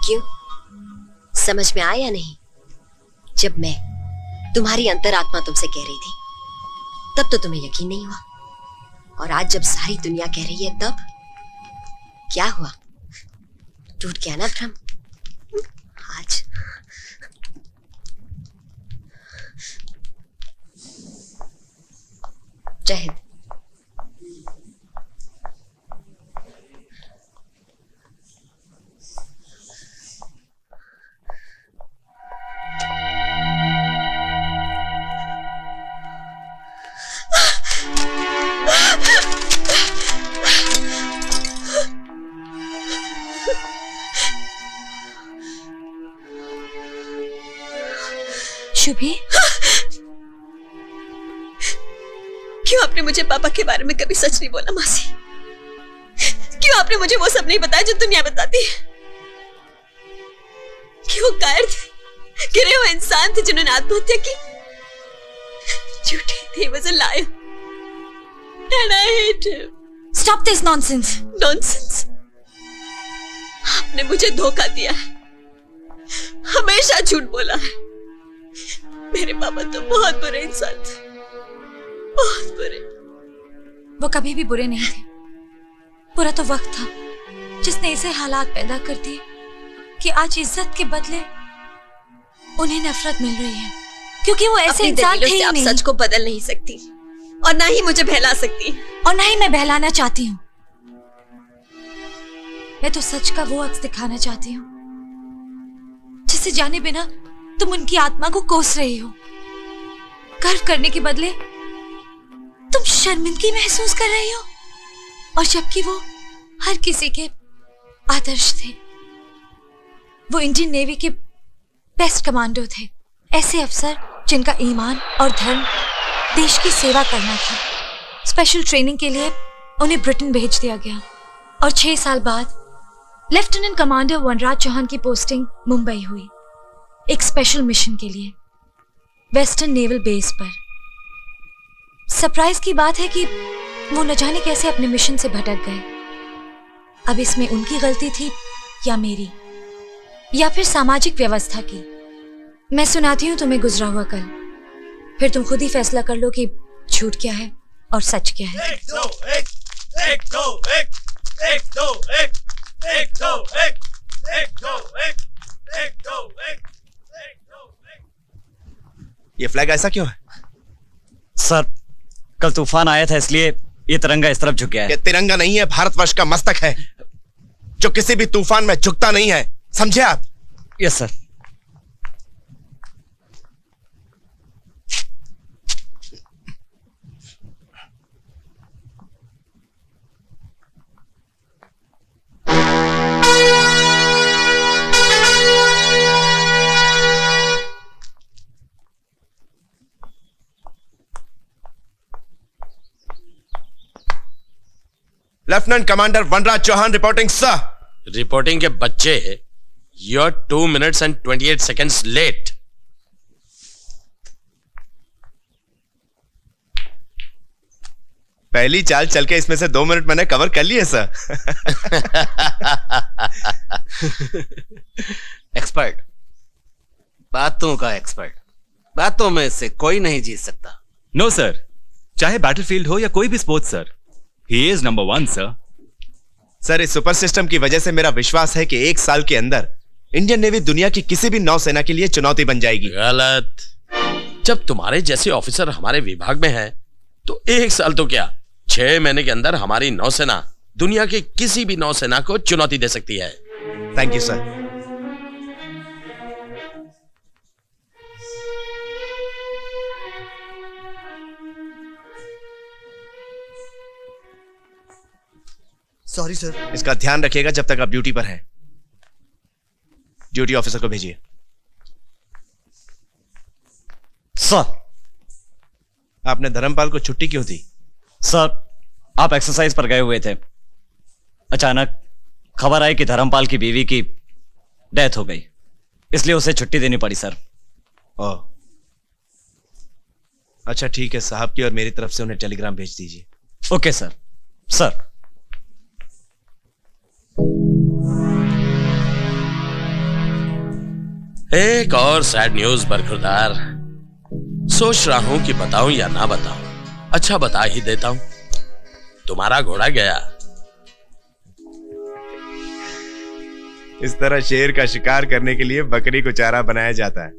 क्यों, समझ में आया या नहीं? जब मैं तुम्हारी अंतरात्मा तुमसे कह रही थी तब तो तुम्हें यकीन नहीं हुआ, और आज जब सारी दुनिया कह रही है तब क्या हुआ? टूट गया ना भ्रम? आज जय हिंद। शुभी, क्यों आपने मुझे पापा के बारे में कभी सच नहीं बोला मासी? क्यों आपने मुझे वो सब नहीं बताया जो दुनिया बताती है? क्यों वो कायर थे, गिरे हुए इंसान थे जिन्होंने आत्महत्या की? झूठे थे, he was a liar and I hate him. Stop this nonsense. Nonsense? आपने मुझे धोखा दिया है, हमेशा झूठ बोला है। मेरे पापा तो बहुत बुरे इंसान थे, बहुत बुरे। वो कभी भी बुरे नहीं थे, बुरा तो वक्त था जिसने ऐसे हालात पैदा कर दिए कि आज इज्जत के बदले उन्हें नफरत मिल रही है, क्योंकि वो ऐसे इंसान थे ही नहीं। आप सच को बदल नहीं सकती और ना ही मुझे बहला सकती, और ना ही मैं बहलाना चाहती हूँ। मैं तो सच का वो अक्स दिखाना चाहती हूँ जिसे जाने बिना तुम उनकी आत्मा को कोस रही हो। गर्व करने के बदले तुम शर्मिंदगी महसूस कर रही हो, और जबकि वो हर किसी के आदर्श थे। वो इंडियन नेवी के बेस्ट कमांडो थे, ऐसे अफसर जिनका ईमान और धर्म देश की सेवा करना था। स्पेशल ट्रेनिंग के लिए उन्हें ब्रिटेन भेज दिया गया, और 6 साल बाद लेफ्टिनेंट कमांडर वनराज चौहान की पोस्टिंग मुंबई हुई, एक स्पेशल मिशन के लिए वेस्टर्न नेवल बेस पर। सरप्राइज की बात है कि वो न जाने कैसे अपने मिशन से भटक गए। अब इसमें उनकी गलती थी या मेरी, या फिर सामाजिक व्यवस्था की। मैं सुनाती हूँ तुम्हें गुजरा हुआ कल, फिर तुम खुद ही फैसला कर लो कि झूठ क्या है और सच क्या है। ये फ्लैग ऐसा क्यों है? सर, कल तूफान आया था इसलिए ये तिरंगा इस तरफ झुक गया है। ये तिरंगा नहीं है, भारतवर्ष का मस्तक है जो किसी भी तूफान में झुकता नहीं है, समझे आप? Yes sir. लेफ्टिनेंट कमांडर वनराज चौहान रिपोर्टिंग सर। रिपोर्टिंग के बच्चे, you're 2 minutes and 28 seconds late. पहली चाल चल के इसमें से 2 मिनट मैंने कवर कर लिए सर। एक्सपर्ट, बातों का एक्सपर्ट, बातों में से कोई नहीं जीत सकता। नो सर, चाहे बैटलफील्ड हो या कोई भी sports sir, he is number 1 sir. Sir, इस सुपर सिस्टम की वजह से मेरा विश्वास है कि 1 साल के अंदर इंडियन नेवी दुनिया की किसी भी नौसेना के लिए चुनौती बन जाएगी। गलत। जब तुम्हारे जैसे ऑफिसर हमारे विभाग में हैं, तो 1 साल तो क्या, 6 महीने के अंदर हमारी नौसेना दुनिया के किसी भी नौसेना को चुनौती दे सकती है। Thank you sir. Sorry sir. इसका ध्यान रखिएगा जब तक आप ड्यूटी पर हैं। ड्यूटी ऑफिसर को भेजिए। सर, आपने धर्मपाल को छुट्टी क्यों दी? सर, आप एक्सरसाइज पर गए हुए थे, अचानक खबर आई कि धर्मपाल की बीवी की डेथ हो गई, इसलिए उसे छुट्टी देनी पड़ी सर। ओह, अच्छा ठीक है, साहब की और मेरी तरफ से उन्हें टेलीग्राम भेज दीजिए। Okay sir. सर एक और सैड न्यूज बरखुरदार। सोच रहा हूं कि बताऊं या ना बताऊं। अच्छा बता ही देता हूं, तुम्हारा घोड़ा गया। इस तरह शेर का शिकार करने के लिए बकरी को चारा बनाया जाता है।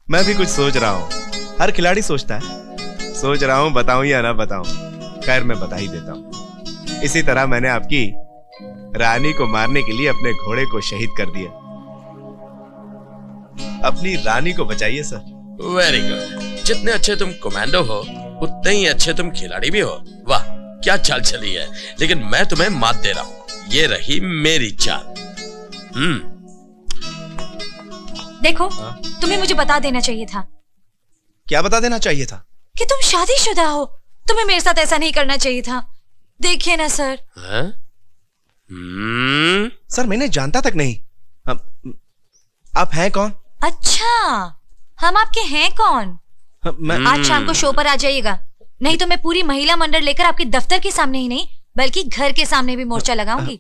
मैं भी कुछ सोच रहा हूं, हर खिलाड़ी सोचता है। सोच रहा हूं बताऊं या ना बताऊं। खैर मैं बता ही देता हूं। इसी तरह मैंने आपकी रानी को मारने के लिए अपने घोड़े को शहीद कर दिया। अपनी रानी को बचाइए सर। Very good. जितने अच्छे तुम कमांडो हो उतने ही अच्छे तुम खिलाड़ी भी हो। वाह क्या चाल चली है। लेकिन मैं तुम्हें मात दे रहा हूं, ये रही मेरी चाल। देखो तुम्हें मुझे बता देना चाहिए था। क्या बता देना चाहिए था? कि तुम शादीशुदा हो। तुम्हें मेरे साथ ऐसा नहीं करना चाहिए था। देखिए ना सर। सर मैंने जानता तक नहीं। आप हैं कौन? अच्छा हम आपके हैं कौन? आज शाम को शो पर आ जाइएगा, नहीं तो मैं पूरी महिला मंडल लेकर आपके दफ्तर के सामने ही नहीं बल्कि घर के सामने भी मोर्चा लगाऊंगी।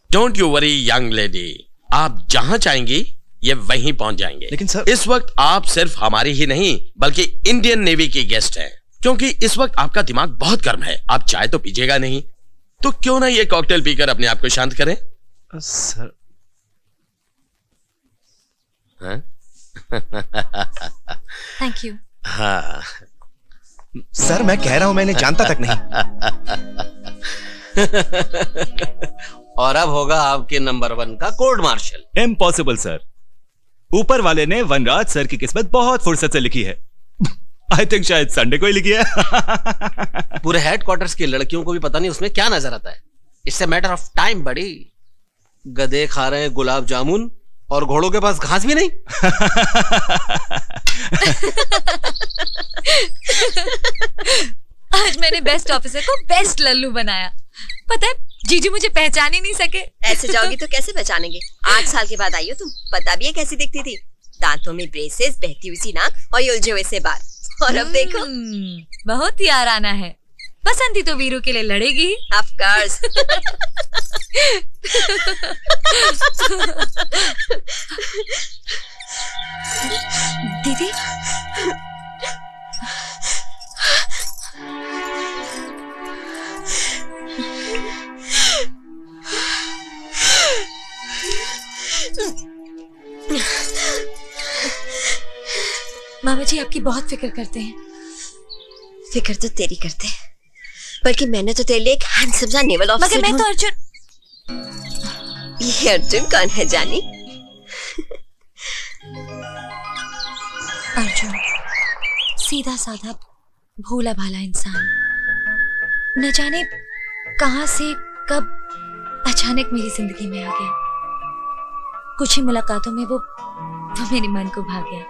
Don't you worry young lady, आप जहां चाहेंगी ये वहीं पहुंच जाएंगे। लेकिन सर इस वक्त आप सिर्फ हमारी ही नहीं बल्कि इंडियन नेवी की गेस्ट हैं। क्योंकि इस वक्त आपका दिमाग बहुत गर्म है। आप चाय तो पीजिएगा नहीं, तो क्यों ना ये कॉकटेल पीकर अपने आप को शांत करें। Sir thank you. हाँ सर मैं कह रहा हूं मैंने जानता तक नहीं। और अब होगा आपके नंबर 1 का कोर्ट मार्शल। इम्पॉसिबल सर, ऊपर वाले ने वनराज सर की किस्मत बहुत फुर्सत से लिखी है। आई थिंक शायद संडे को ही लिखी है। पूरे हेडक्वार्टर्स की लड़कियों को भी पता नहीं उसमें क्या नजर आता है। It's a matter of time बड़ी। गधे खा रहे हैं गुलाब जामुन और घोड़ों के पास घास भी नहीं। आज मैंने बेस्ट ऑफिसर को बेस्ट लल्लू बनाया। पता है जीजू मुझे पहचान ही नहीं सके। ऐसे जाओगी तो कैसे पहचानेंगे? 8 साल के बाद आई हो तुम। पता भी है कैसी दिखती थी? दांतों में ब्रेसेस, बहती हुई सी नाक और ये उलझे हुए से बाल। और अब देखो बहुत याराना है। बसंती तो वीरू के लिए लड़ेगी। Of course. दीदी मामा जी आपकी बहुत फिक्र करते हैं। फिक्र तो तेरी करते हैं, बल्कि मैंने तो तेरे लिए एक हैंडसम सा नेवल ऑफिसर। मगर मैं तो अर्जुन। ये अर्जुन कौन है जानी? अर्जुन सीधा साधा भोला भाला इंसान, न जाने कहां से कब अचानक मेरी जिंदगी में आ गया। कुछ ही मुलाकातों में वो मेरे मन को भा गया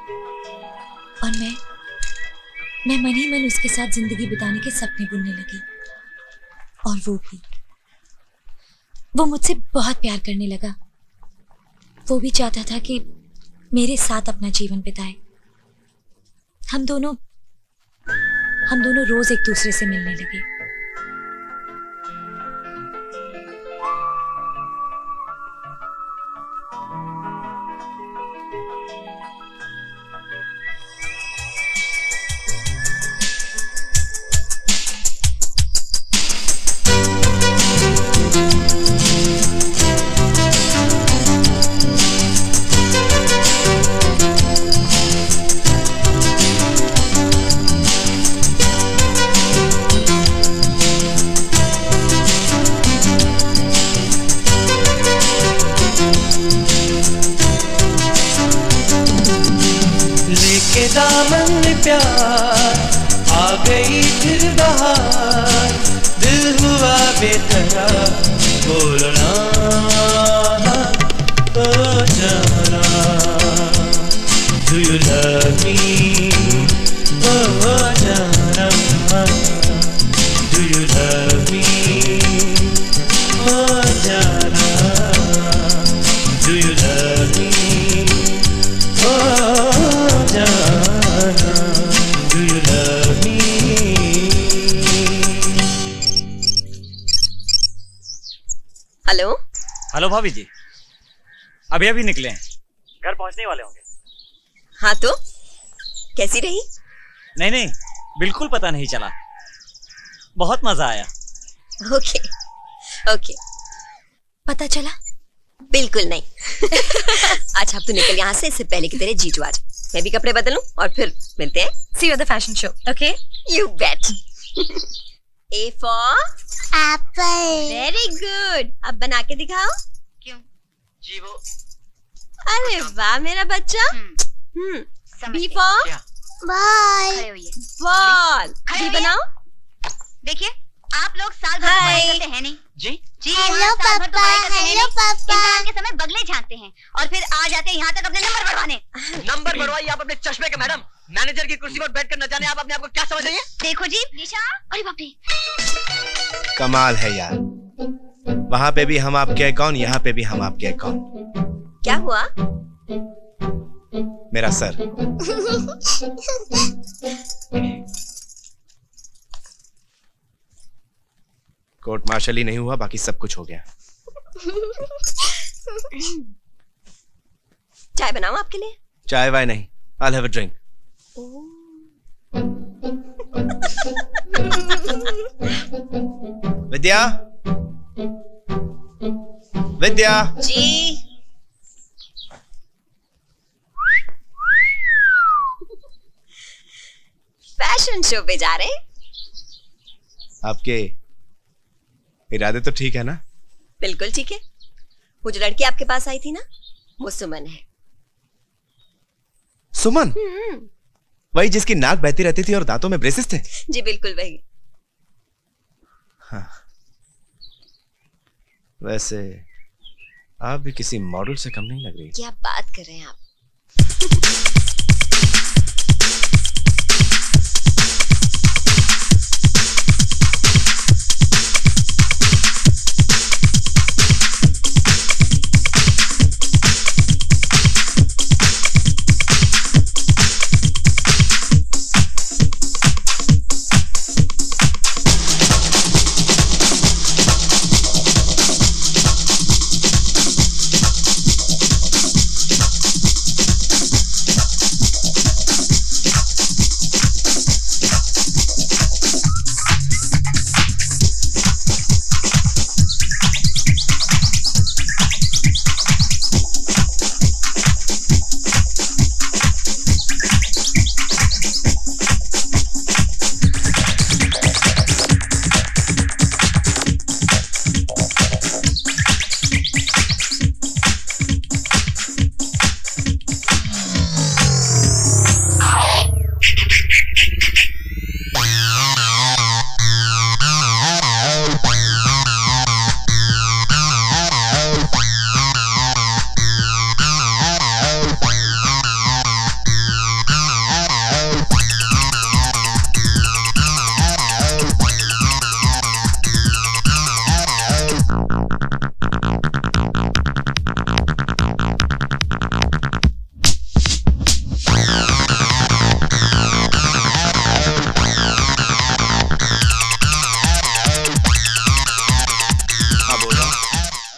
और मैं मन ही मन उसके साथ जिंदगी बिताने के सपने बुनने लगी। और वो मुझसे बहुत प्यार करने लगा। वो भी चाहता था कि मेरे साथ अपना जीवन बिताए। हम दोनों रोज एक दूसरे से मिलने लगे। दामन में प्यार आ गई फिर बहार, दिल हुआ बेकरार, बोलना ओ जाना, do you love me, ओ जाना, do you love me, ओ जाना, do you love me? love me? Oh Jana, do you love me? Hello. Hello भाभी जी, अभी अभी निकले हैं, घर पहुंचने वाले होंगे। हाँ तो कैसी रही? नहीं नहीं, बिल्कुल पता नहीं चला, बहुत मजा आया। Okay okay. पता चला? बिल्कुल नहीं। अच्छा अब तू निकल यहाँ से, इससे पहले कि तेरे जीजू आ जाए। मैं भी कपड़े बदलूं और फिर मिलते हैं। See you at the fashion show, okay? You bet. A for Apple. very good. अब बना के दिखाओ। क्यों? जी वो। अरे वाह मेरा बच्चा। B for bye. खड़े होइए। ball. खड़े B होइए। बनाओ। देखिए आप लोग साल भर Hi. पढ़ाई करते हैं नहीं जी जी। हेलो हाँ, साल भर तो पढ़ाई पापा, करते हैं हेलो नहीं। पापा। इम्तिहान के समय बगले झांकते हैं और फिर आ जाते हैं यहाँ तक अपने नंबर बढ़वाने। नंबर बढ़वाइए आप अपने चश्मे के मैडम। मैनेजर की कुर्सी पर बैठकर न जाने आप अपने आप को क्या समझ रही हैं? देखो जी निशा। अरे बाप रे। कमाल है यार, वहां पे भी हम आपके कौन, यहाँ पे भी हम आपके कौन। क्या हुआ? मेरा सर। कोर्ट मार्शल ही नहीं हुआ, बाकी सब कुछ हो गया। चाय बनाऊं आपके लिए? चाय वाय नहीं, I'll have a drink. Vidya, Vidya ji. Fashion show पे जा रहे हैं? आपके इरादे तो ठीक है ना? बिल्कुल ठीक है। वो जो लड़की आपके पास आई थी ना, वो सुमन है। सुमन? वही जिसकी नाक बहती रहती थी और दांतों में ब्रेसेस थे? जी बिल्कुल वही। हाँ। वैसे आप भी किसी मॉडल से कम नहीं लग रही। क्या बात कर रहे हैं आप?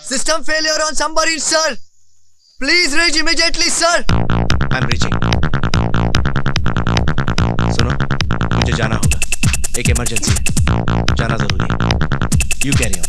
System failure on submarine, sir. Please reach immediately, sir. I'm reaching. सुनो, मुझे जाना होगा। एक इमरजेंसी है, जाना जरूरी है। You carry on.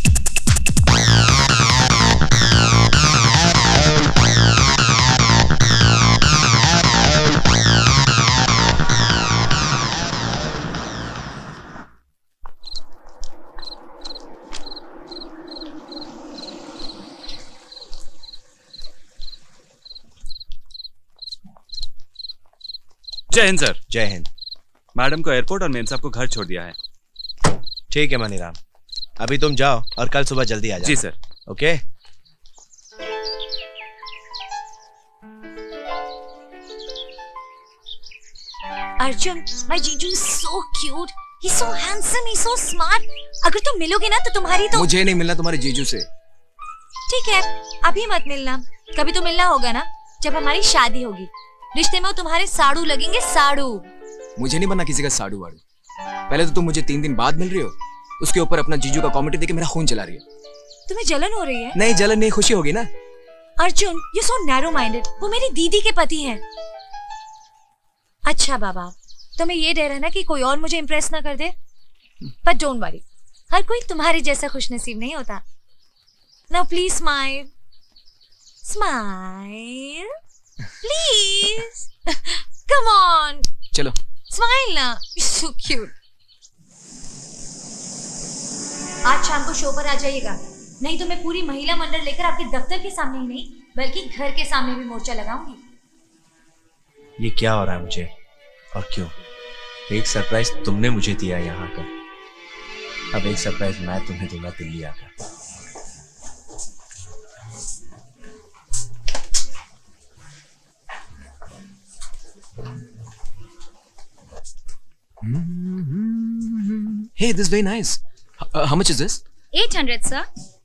जय हिंद सर। जय हिंद। मैडम को एयरपोर्ट और मेम साहब को घर छोड़ दिया है। ठीक है मनीराम, अभी तुम जाओ और कल सुबह जल्दी आ जाओ। जी सर। ओके। अर्जुन, my जीजू is so cute. He's so handsome. He's so smart. अगर तुम मिलोगे ना तो तुम्हारी तो मुझे नहीं मिलना तुम्हारे जीजू से। ठीक है, अभी मत मिलना, कभी तो मिलना होगा ना, जब हमारी शादी होगी। रिश्ते में वो तुम्हारे साड़ू लगेंगे, साड़ू। मुझे नहीं बनना किसी का साड़ू वाड़ू। पहले तो तुम मुझे 3 दिन बाद मिल रही हो, उसके ऊपर अपना जीजू का कॉमेडी देके मेरा खून चला रही हो। तुम्हें जलन हो रही है? नहीं जलन नहीं, खुशी होगी ना। Arjun, you so narrow minded. वो मेरी दीदी के पति हैं। अच्छा बाबा, तुम्हें ये डर है ना कि कोई और मुझे इम्प्रेस ना कर दे, बट डोंट वरी, हर कोई तुम्हारे जैसा खुशनसीब नहीं होता। Now please smile, smile please, come on, चलो स्माइल ना, सो क्यूट। आज शाम को शो पर आ जाइएगा, नहीं तो मैं पूरी महिला मंडल लेकर आपके दफ्तर के सामने ही नहीं बल्कि घर के सामने भी मोर्चा लगाऊंगी। ये क्या हो रहा है मुझे और क्यों? एक सरप्राइज तुमने मुझे दिया यहाँ का, अब एक सरप्राइज मैं तुम्हें दूंगा दिल्ली आकर। Hey, this is very nice. How much is this? 800, sir.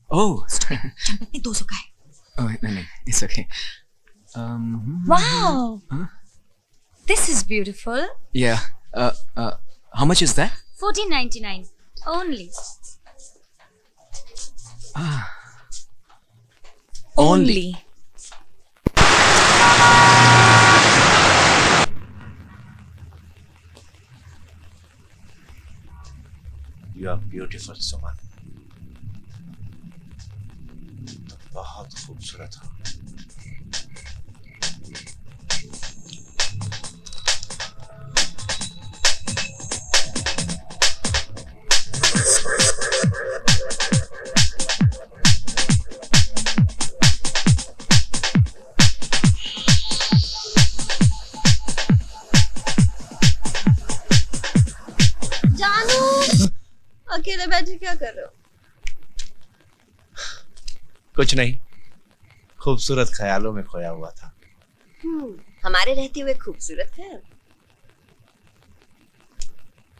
Oh, sorry. Champat ने 200 का है। Oh, no, it's okay. Wow. Huh? This is beautiful. Yeah. How much is that? 14.99 only. Only. You are beautiful, सुमन। तुम बहुत खूबसूरत हो। अकेले बैठे क्या कर रहे हो? कुछ नहीं, खूबसूरत ख्यालों में खोया हुआ था। हमारे रहते हुए खूबसूरत है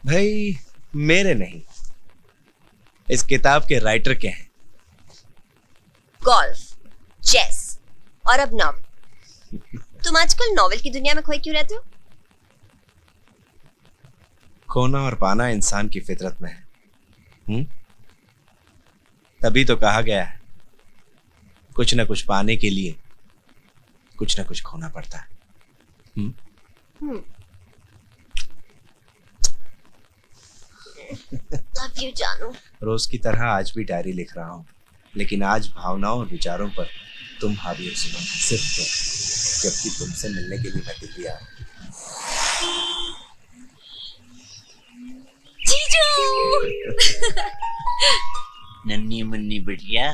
भाई, मेरे नहीं, इस किताब के राइटर के हैं। गोल्फ, चेस और अब नॉवल। तुम आजकल नॉवल की दुनिया में खोए क्यों रहते हो? खोना और पाना इंसान की फितरत में है। तभी तो कहा गया है, कुछ ना कुछ पाने के लिए कुछ ना कुछ खोना पड़ता है। लव यू जानू। रोज की तरह आज भी डायरी लिख रहा हूँ, लेकिन आज भावनाओं और विचारों पर तुम हावी हो सुनो, सिर्फ तुम, जबकि तुमसे मिलने के लिए मैं दिल्ली आया। नन्ही मुन्नी बिटिया,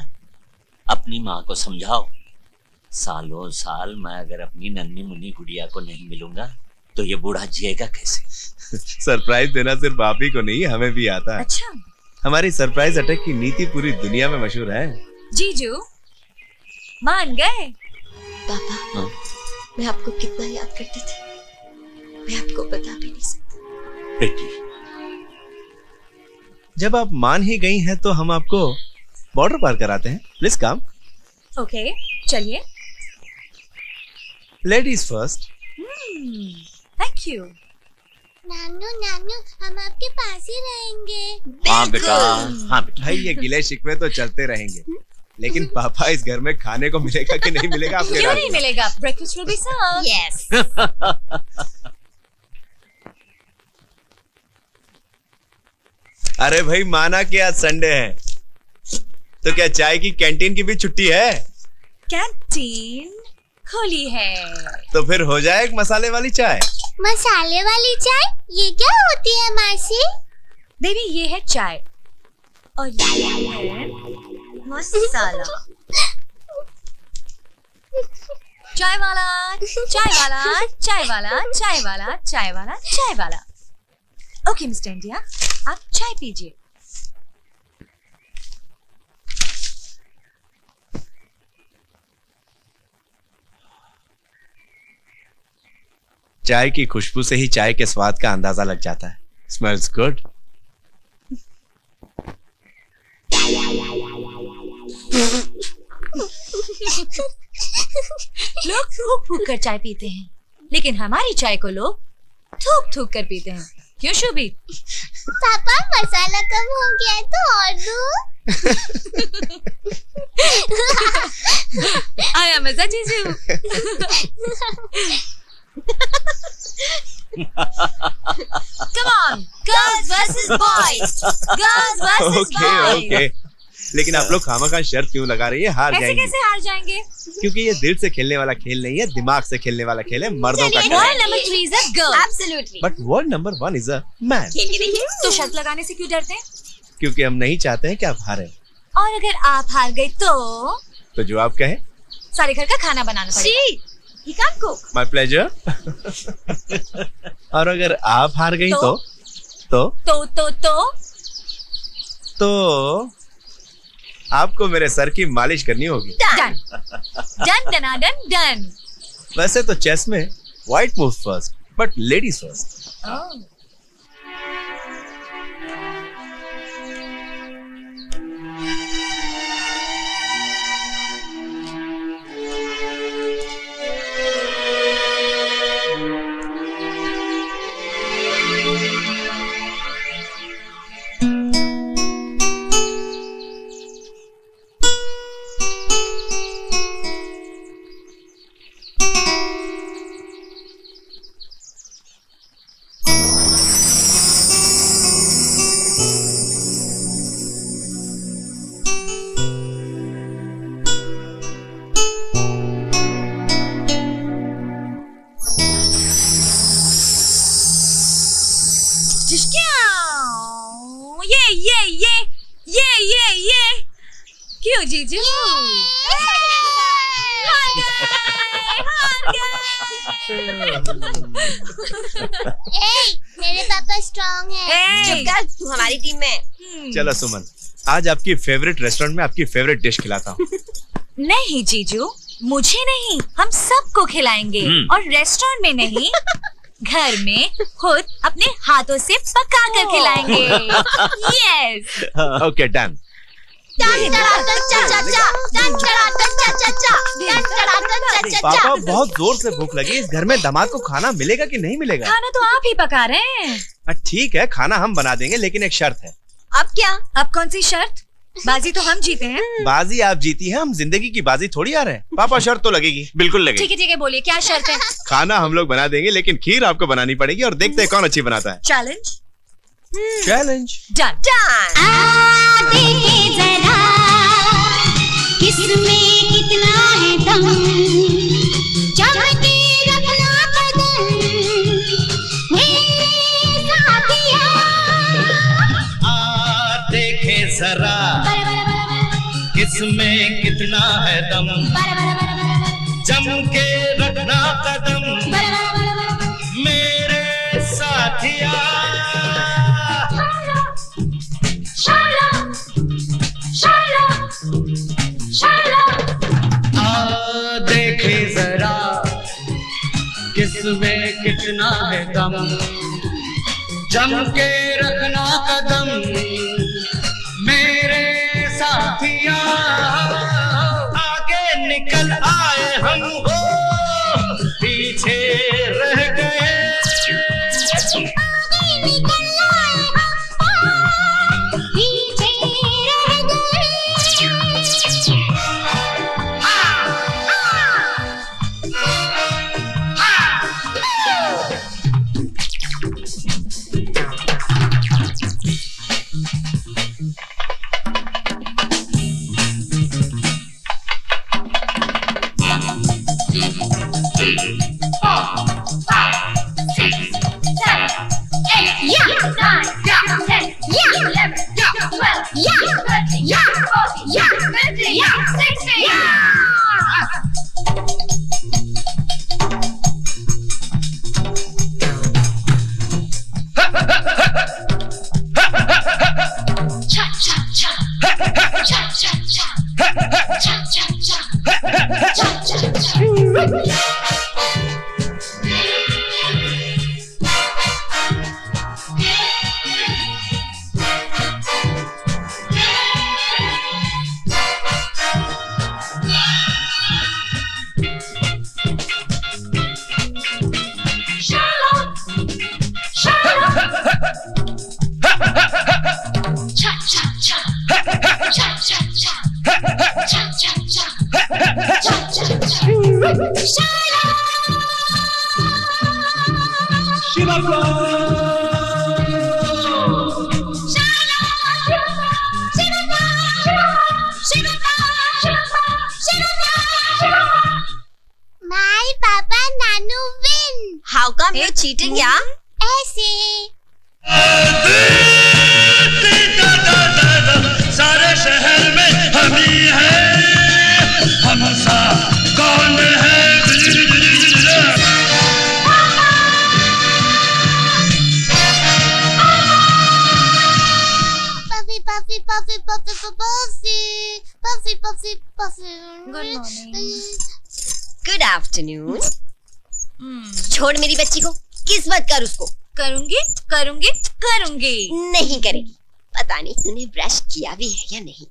अपनी माँ को समझाओ। सालों साल मैं अगर अपनी नन्ही मुन्नी गुड़िया को नहीं मिलूंगा तो ये बूढ़ा जिएगा कैसे? सरप्राइज देना सिर्फ आप ही को नहीं, हमें भी आता है। अच्छा, हमारी सरप्राइज अटैक की नीति पूरी दुनिया में मशहूर है। जीजू मान गए। पापा, मैं आपको कितना याद करती थी, मैं आपको बता भी नहीं सकती। बेटी, जब आप मान ही गई हैं तो हम आपको बॉर्डर पार कराते हैं। Please come. ओके, चलिए। Ladies first. Thank you. नानू नानू, हम आपके पास ही रहेंगे। हाँ बेटा, हाँ बेटा। भाई ये गिले शिकवे तो चलते रहेंगे, लेकिन पापा इस घर में खाने को मिलेगा कि नहीं मिलेगा आपके? क्यों नहीं मिलेगा? Breakfast will be served. Yes. अरे भाई, माना कि आज संडे है, तो क्या चाय की कैंटीन की भी छुट्टी है? कैंटीन खुली है। तो फिर हो जाए एक मसाले वाली चाय। मसाले वाली चाय? ये क्या होती है मासी? बेबी, ये है चाय और ये है मसाला। चाय वाला, चाय वाला, चाय वाला, चाय वाला, चाय वाला, चाय वाला। ओके मिस्टर इंडिया, आप चाय पीजिए। चाय की खुशबू से ही चाय के स्वाद का अंदाजा लग जाता है। Smells good. लोग फूक फूक कर चाय पीते हैं, लेकिन हमारी चाय को लोग थूक थूक कर पीते हैं। क्यों शुभी? पापा मसाला कम हो गया है तो और दो। आया मजा जीजू। Come on, girls versus boys, girls versus boys. Okay. लेकिन आप लोग खामखा शर्त क्यों लगा रही है? हार ऐसे जाएंगे। कैसे हार जाएंगे? क्योंकि ये दिल से खेलने वाला खेल नहीं है, दिमाग से खेलने वाला खेल है, मर्दों का खेल। World number 3 is a girl. Absolutely. But world number 1 is a man. तो शर्त लगाने से क्यों डरते हैं? क्योंकि हम नहीं चाहते हैं कि आप हारें। और अगर आप हार गए तो जो आप कहें। सारे घर का खाना बनाना पड़ेगा। He can't cook. My pleasure. और अगर आप हार गई तो आपको मेरे सर की मालिश करनी होगी। Done. Done, done, done, done. वैसे तो चेस में white move first, but ladies first. Oh. ये क्यों जीजू? मेरे पापा स्ट्रांग है। चुप कर, तू हमारी टीम में। चलो सुमन, आज आपकी फेवरेट रेस्टोरेंट में आपकी फेवरेट डिश खिलाता हूँ। नहीं जीजू, मुझे नहीं, हम सबको खिलाएंगे। और रेस्टोरेंट में नहीं, घर में खुद अपने हाथों से पका कर खिलाएंगे। यस। Okay done. पापा बहुत जोर से भूख लगी, इस घर में दामाद को खाना मिलेगा कि नहीं मिलेगा? खाना तो आप ही पका रहे हैं। ठीक है, खाना हम बना देंगे, लेकिन एक शर्त है। अब क्या? अब कौन सी शर्त? बाजी तो हम जीते हैं। बाजी आप जीती हैं, हम जिंदगी की बाजी थोड़ी आ रहे हैं। पापा शर्त तो लगेगी। बिल्कुल लगेगी। ठीक है, बोलिए क्या शर्त है? खाना हम लोग बना देंगे, लेकिन खीर आपको बनानी पड़ेगी, और देखते हैं कौन अच्छी बनाता है। चैलेंज। Challenge done. देखे जरा किसमें कितना है दम, चमके रखना कदम मेरे साथिया। देखे जरा किसमें कितना है दम, जम के रखना कदम मेरे साथिया। देखे जरा किसमें कितना है दम, जम के रखना कदम मेरे साथिया। आगे निकल आए हम हो, पीछे रह गए। आगे निकल आए हम, पीछे रह गए। My Papa Nanu win. How come you're cheating, yeah? ऐसे सारे शहर में हम ही हैं, हम सा कौन है? Puffy, Puffy, Puffy, Puffy, Puffy, Puffy, Puffy, Puffy. Good morning. Good afternoon. छोड़ मेरी बच्ची को, किस्मत कर उसको। करूंगी करूंगी करूंगी। नहीं करेगी, पता नहीं तूने ब्रश किया भी है या नहीं।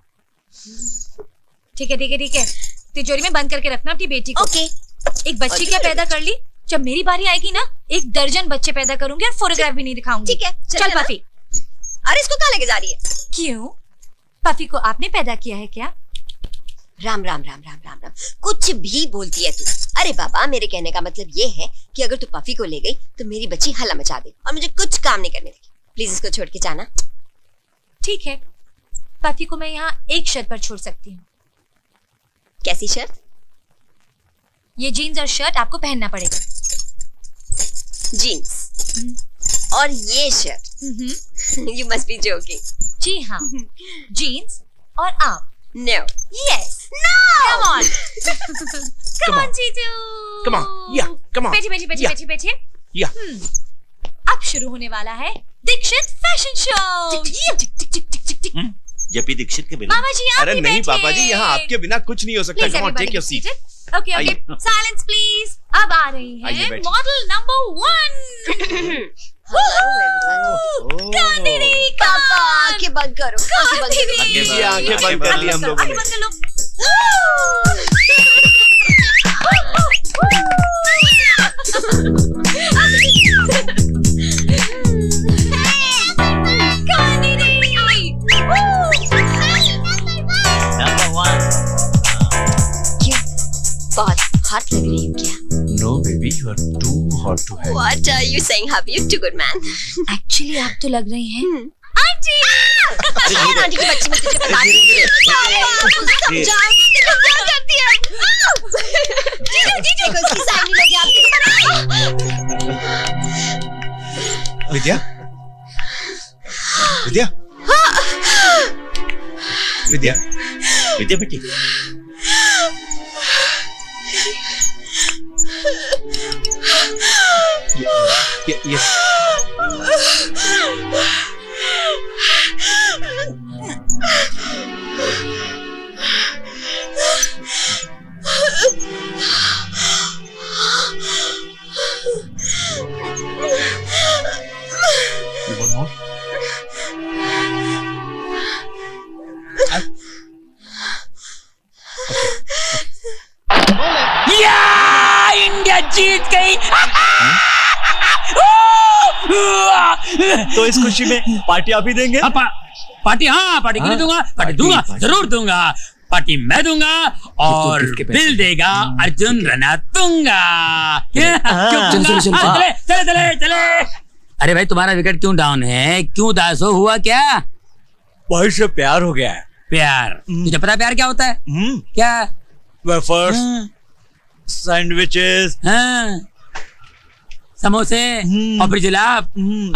ठीक है ठीक है ठीक है, तिजोरी में बंद करके रखना अपनी बेटी को। ओके। एक बच्ची क्या पैदा कर ली, जब मेरी बारी आएगी ना 1 दर्जन बच्चे पैदा करूंगी और फोटोग्राफ भी नहीं दिखाऊंगी। ठीक है, चल पफी। अरे इसको कहाँ लेके जा रही है? क्यों? पफी को आपने पैदा किया है क्या? राम राम राम राम राम राम, कुछ भी बोलती है तू। अरे बाबा, मेरे कहने का मतलब ये है कि अगर तू पफी को ले गई तो मेरी बच्ची हल्ला मचा दे और मुझे कुछ काम नहीं करने देगी। प्लीज इसको छोड़ के जाना। ठीक है, पफी को मैं यहाँ एक शर्त पर छोड़ सकती हूँ। कैसी शर्त? ये जीन्स और शर्ट आपको पहनना पड़ेगा। जीन्स और ये shirt? You must be joking. जी हाँ, जीन्स और आप। No. Yes. No. Come on. Come on, जीजू. Come on. Yeah. Come on. बैठिए बैठिए बैठिए बैठिए बैठिए। Yeah. अब शुरू होने वाला है Dixit fashion show. JP Dixit के बिना। मामा जी आप अरे नहीं पापा जी, यहाँ आपके बिना कुछ नहीं हो सकता। Come on, take your seat. Okay okay, silence please. अब आ रही है मॉडल नंबर 1। पापा आंखें बंद करो, आंखें बंद करो। आंखें बंद कर ली हम लोगों ने। बहुत हॉट लग रही हूँ क्या? No baby, you are too hot to handle. What are you saying, hubby? You're too good man. Actually आप तो लग रही हैं आंटी। आंटी की बच्ची मुझे बता दी। समझाओ, देखो क्या करती है। जीजू को इसकी साइड नहीं लगी आपकी। विद्या, विद्या, विद्या, विद्या बेटी। ये इंडिया जीत गई। तो इस खुशी में पार्टी आप ही देंगे? पार्टी हाँ, पार्टी क्यों दूंगा, पार्टी दूंगा, जरूर दूंगा। पार्टी मैं दूंगा और बिल देगा अर्जुन रणतुंगा। चले चले चले चले। अरे भाई तुम्हारा विकेट क्यों डाउन है, क्यों दास हो, हुआ क्या? भाई से प्यार हो गया है। प्यार? तुझे पता प्यार क्या होता है? क्या? वेफर्स, सैंडविचेस, समोसे और फिर जुलाब।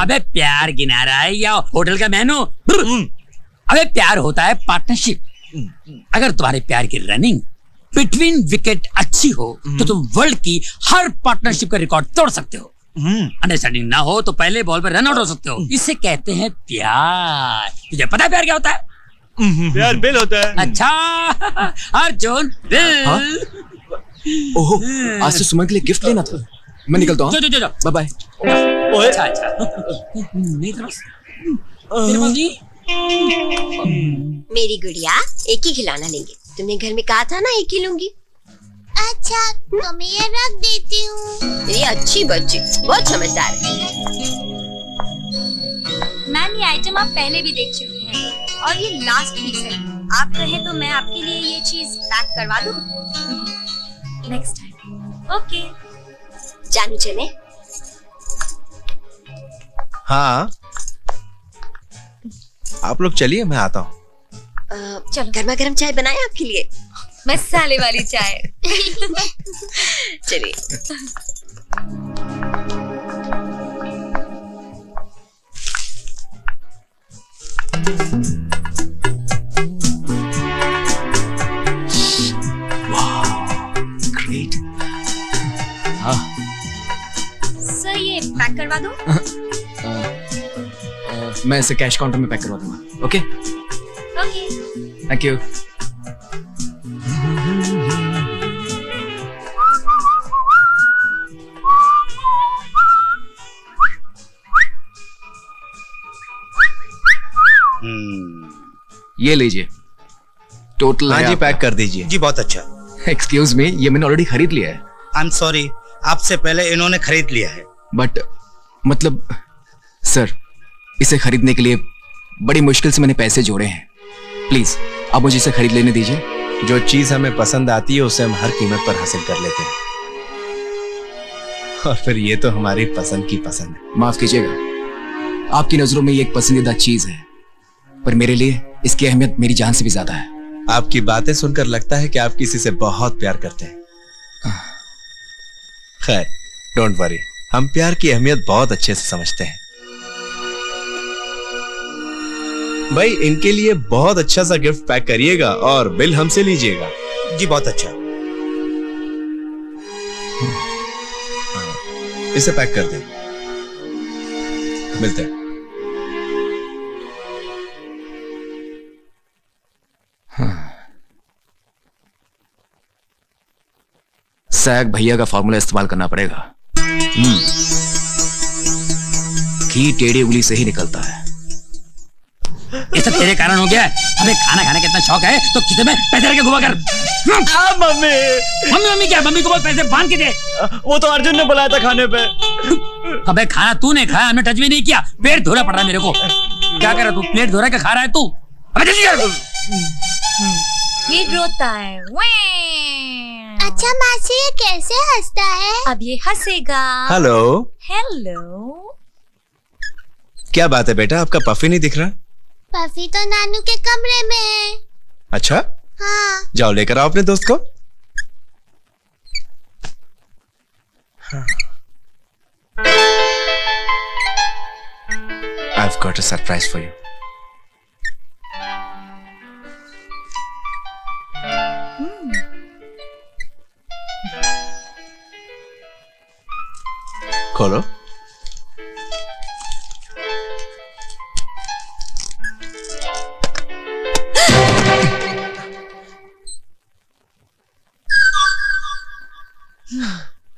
अबे प्यार गिना रहा है या होटल का मेनू? अबे प्यार होता है पार्टनरशिप। अगर तुम्हारे प्यार की रनिंग बिटवीन विकेट अच्छी हो तो तुम वर्ल्ड की हर पार्टनरशिप का रिकॉर्ड तोड़ सकते हो। अंडरस्टैंडिंग ना हो तो पहले बॉल पर रन आउट हो सकते हो। इसे कहते हैं प्यार। तुझे पता है प्यार क्या होता है? प्यार बिल होता है। अच्छा अर्जुन बिल। ओहो, आज से सुमन के लिए गिफ्ट लेना था। मैं निकलता हूँ। Bye bye. अच्छा अच्छा, नहीं मेरी गुड़िया एक ही खिलौना लेंगे। तुमने घर में कहा था ना एक ही लूंगी। अच्छा तो मैं ये रख देती हूँ। ये अच्छी बच्ची, बहुत समझदार है। मैम ये आइटम आप पहले भी देख चुकी हैं और ये लास्ट पीस है। आप कहें तो मैं आपके लिए ये चीज पैक करवा दूँ। Next time okay. जानू चले? हाँ आप लोग चलिए, मैं आता हूँ। चलो गर्मा गर्म चाय बनाए आपके लिए, मसाले वाली चाय। चलिए। ग्रेट। हाँ सर ये पैक करवा दो। मैं इसे कैश काउंटर में पैक करवा दूंगा। Okay okay. Thank you. ये लीजिए टोटल। हाँ जी पैक कर दीजिए। जी बहुत अच्छा। एक्सक्यूज मी, ये मैंने ऑलरेडी खरीद लिया है। आई एम सॉरी, आपसे पहले इन्होंने खरीद लिया है। बट मतलब सर, इसे खरीदने के लिए बड़ी मुश्किल से मैंने पैसे जोड़े हैं। प्लीज आप मुझे इसे खरीद लेने दीजिए। जो चीज हमें पसंद आती है उसे हम हर कीमत पर हासिल कर लेते हैं, और फिर ये तो हमारी पसंद की पसंद है। माफ कीजिएगा, आपकी नजरों में ये एक पसंदीदा चीज है, पर मेरे लिए इसकी अहमियत मेरी जान से भी ज्यादा है। आपकी बातें सुनकर लगता है कि आप किसी से बहुत प्यार करते हैं। खैर डोंट वरी, हम प्यार की अहमियत बहुत अच्छे से समझते हैं। भाई इनके लिए बहुत अच्छा सा गिफ्ट पैक करिएगा और बिल हमसे लीजिएगा। जी बहुत अच्छा। इसे पैक कर दें, मिलते हैं। सैग भैया का फॉर्मूला इस्तेमाल करना पड़ेगा। घी टेढ़ी उंगली से ही निकलता है। ये सब तेरे कारण हो गया है। हमें खाना खाने का इतना शौक है तो किसी में पैसे रख के घुमा कर। मम्मी मम्मी क्या? मम्मी को बहुत पैसे बांध के दे। वो तो अर्जुन ने बुलाया था खाने पे। अबे खाना तूने खाया, हमने टच भी नहीं किया। पेट धोना पड़ रहा है मेरे को। क्या कर रहा तू? प्लेट धो रहा है, खा रहा है तू? अबे जल्दी कर। ये रोता है। अच्छा मासी, ये कैसे हंसता है? अब ये हंसेगा। Hello hello. क्या बात है बेटा, आपका पफी नहीं दिख रहा? पफी तो नानू के कमरे में है। अच्छा हाँ। जाओ लेकर आओ अपने दोस्त को। I've got a surprise for you. खोलो।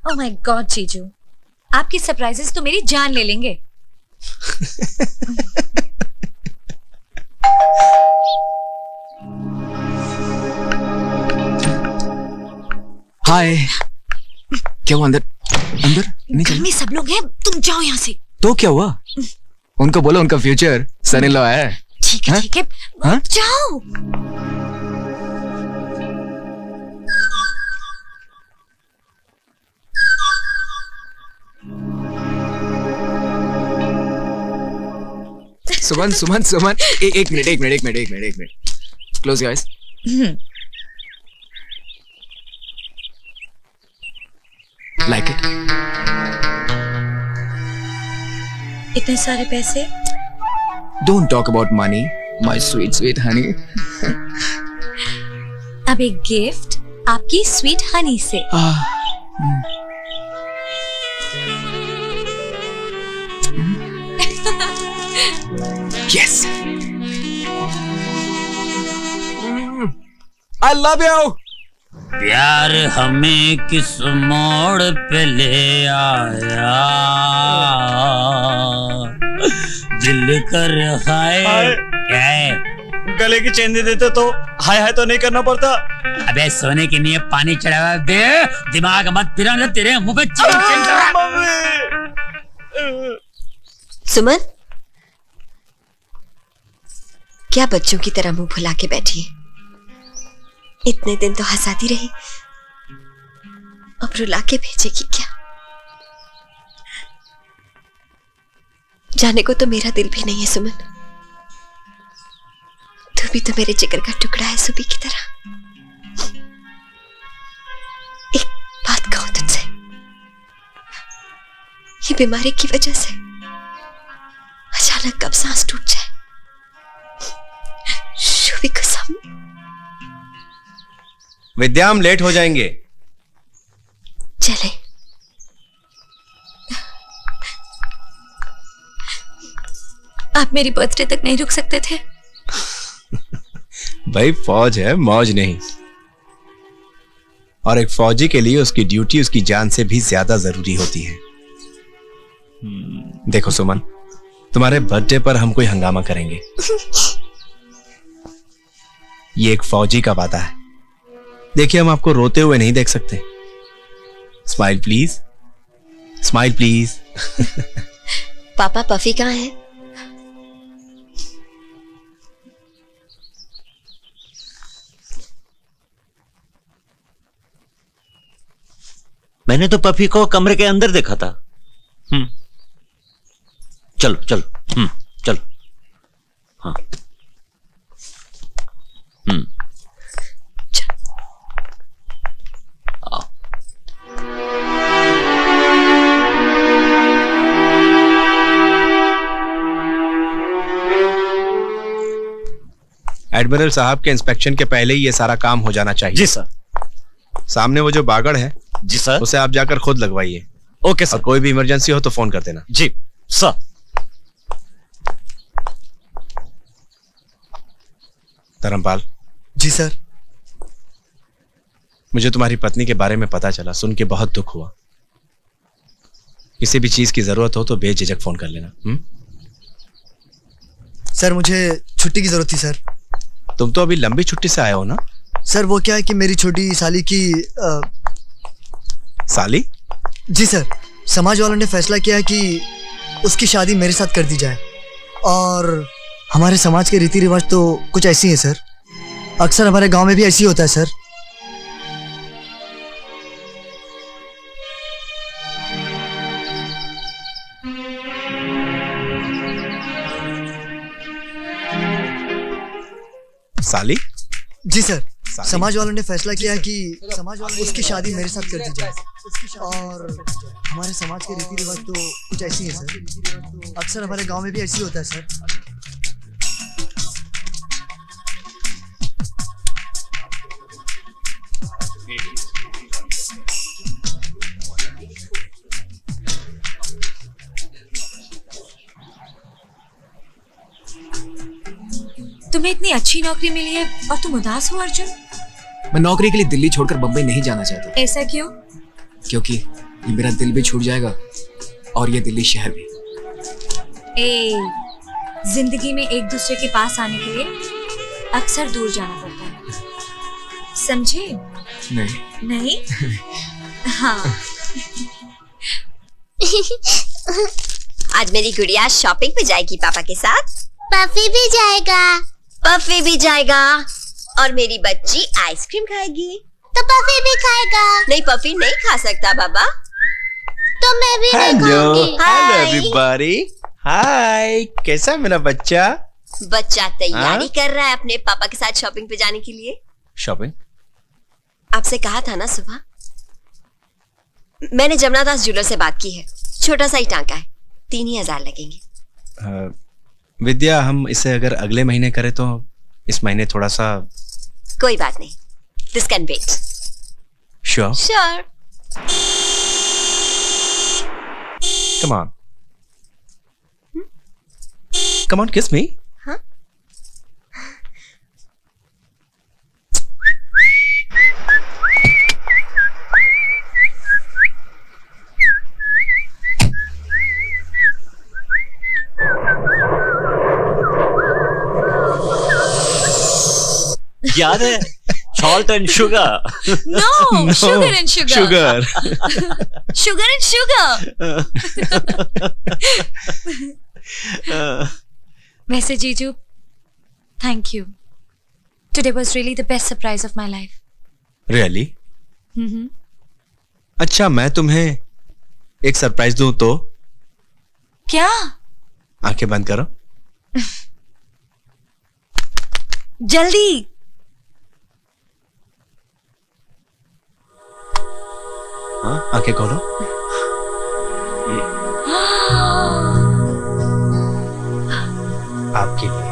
ओह माय गॉड जीजू, आपकी सरप्राइजेस तो मेरी जान ले लेंगे। हाय। क्या हुआ? अंदर अंदर नहीं घर में सब लोग हैं, तुम जाओ यहाँ से। तो क्या हुआ? उनको बोलो उनका फ्यूचर सन इन लॉ है। ठीक है ठीक है, हाँ? जाओ। सुमन सुमन सुमन, एक minute. Close guys. Like it? इतने सारे पैसे? Don't talk about money my sweet sweet Honey. अब एक गिफ्ट आपकी स्वीट हनी से। Yes. I love you. प्यार हमें किस मोड़ पे ले आया, दिल कर हाय। क्या है? गले की चेन दे देते तो हाय हाय तो नहीं करना पड़ता। अबे सोने के लिए पानी चढ़ावा दे, दिमाग मत फिरा, तेरे मुंह पे चेन सुमन, क्या बच्चों की तरह मुंह फुला के बैठी है? इतने दिन तो हंसाती रही, अब रुला के भेजेगी क्या? जाने को तो मेरा दिल भी नहीं है सुमन। तू भी तो मेरे जिगर का टुकड़ा है सुबी की तरह। एक बात कहूं तुझसे, ये बीमारी की वजह से अचानक कब सांस टूट जाए, शुभी कसम। विद्या, हम लेट हो जाएंगे। चले। आप मेरी बर्थडे तक नहीं रुक सकते थे? भाई फौज है, मौज नहीं। और एक फौजी के लिए उसकी ड्यूटी उसकी जान से भी ज्यादा जरूरी होती है। देखो सुमन, तुम्हारे बर्थडे पर हम कोई हंगामा करेंगे। ये एक फौजी का वादा है। देखिए, हम आपको रोते हुए नहीं देख सकते। Smile please, smile please. पापा, पफी कहाँ है? मैंने तो पफी को कमरे के अंदर देखा था। चलो चलो, चलो। हाँ। आओ। एडमिरल साहब के इंस्पेक्शन के पहले ही ये सारा काम हो जाना चाहिए। जी सर। सामने वो जो बागड़ है, जी सर, उसे आप जाकर खुद लगवाइए। Okay sir. और कोई भी इमरजेंसी हो तो फोन कर देना। जी सर। धर्मपाल। जी सर। मुझे तुम्हारी पत्नी के बारे में पता चला, सुन के बहुत दुख हुआ। किसी भी चीज की जरूरत हो तो बेझिझक फोन कर लेना। सर, मुझे छुट्टी की जरूरत थी सर। तुम तो अभी लंबी छुट्टी से आए हो ना? सर, वो क्या है कि मेरी छोटी साली की साली? जी सर, समाज वालों ने फैसला किया है कि उसकी शादी मेरे साथ कर दी जाए। और हमारे समाज के रीति रिवाज तो कुछ ऐसी है सर। अक्सर हमारे गांव में भी ऐसी होता है सर। साली? जी सर, समाज वालों ने फैसला किया है कि उसकी शादी मेरे साथ कर दी जाए। और हमारे समाज के रीति रिवाज तो कुछ ऐसी है सर। अक्सर हमारे गांव में भी ऐसी होता है सर। तुम्हें इतनी अच्छी नौकरी मिली है और तुम उदास हो अर्जुन? मैं नौकरी के लिए दिल्ली छोड़कर बम्बई नहीं जाना चाहता। ऐसा क्यों? क्योंकि ये मेरा दिल भी छूट जाएगा और ये दिल्ली शहर भी। जिंदगी में एक दूसरे के पास आने के लिए अक्सर दूर जाना पड़ता है, समझे? नहीं? हाँ। आज मेरी गुड़िया शॉपिंग पे जाएगी पापा के साथ। पफी भी जाएगा। पफी भी जाएगा। और मेरी बच्ची आइसक्रीम खाएगी। तो पफी भी खाएगा। नहीं, पफी नहीं खा सकता बाबा। तो मैं भी नहीं खाऊंगी। Hello everybody. हाय, कैसा है मेरा बच्चा? बच्चा तैयारी कर रहा है अपने पापा के साथ शॉपिंग पे जाने के लिए। शॉपिंग? आपसे कहा था ना सुबह। मैंने जमुना दास ज्वेलर से बात की है। छोटा सा ही टांका है, 3,000 लगेंगे। विद्या, हम इसे अगर अगले महीने करें तो इस महीने थोड़ा सा। कोई बात नहीं, this can wait. Sure? Sure. Come on, come on, kiss me. हाँ? याद है? Salt and sugar. No, sugar and sugar. Sugar. Sugar and sugar. वैसे जीजू, thank you. Today was really the best surprise of my life. Really? अच्छा, मैं तुम्हें एक surprise दूं तो? क्या? आंखें बंद करो। जल्दी। हाँ, आंखें खोलो। आपके लिए।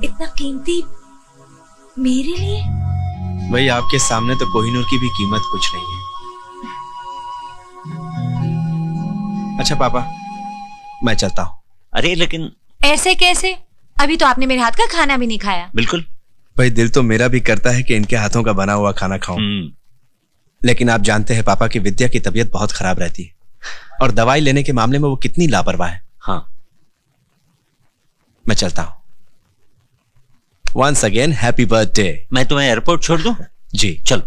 इतना कीमती मेरे लिए? भाई, आपके सामने तो कोहिनूर की भी कीमत कुछ नहीं है। अच्छा पापा, मैं चलता हूँ। अरे लेकिन ऐसे कैसे? अभी तो आपने मेरे हाथ का खाना भी नहीं खाया। बिल्कुल। भाई, दिल तो मेरा भी करता है कि इनके हाथों का बना हुआ खाना खाऊं। लेकिन आप जानते हैं पापा की विद्या की तबीयत बहुत खराब रहती है और दवाई लेने के मामले में वो कितनी लापरवाह है। हाँ, मैं चलता हूं। Once again happy birthday. मैं तुम्हें एयरपोर्ट छोड़ दूं? जी चलो।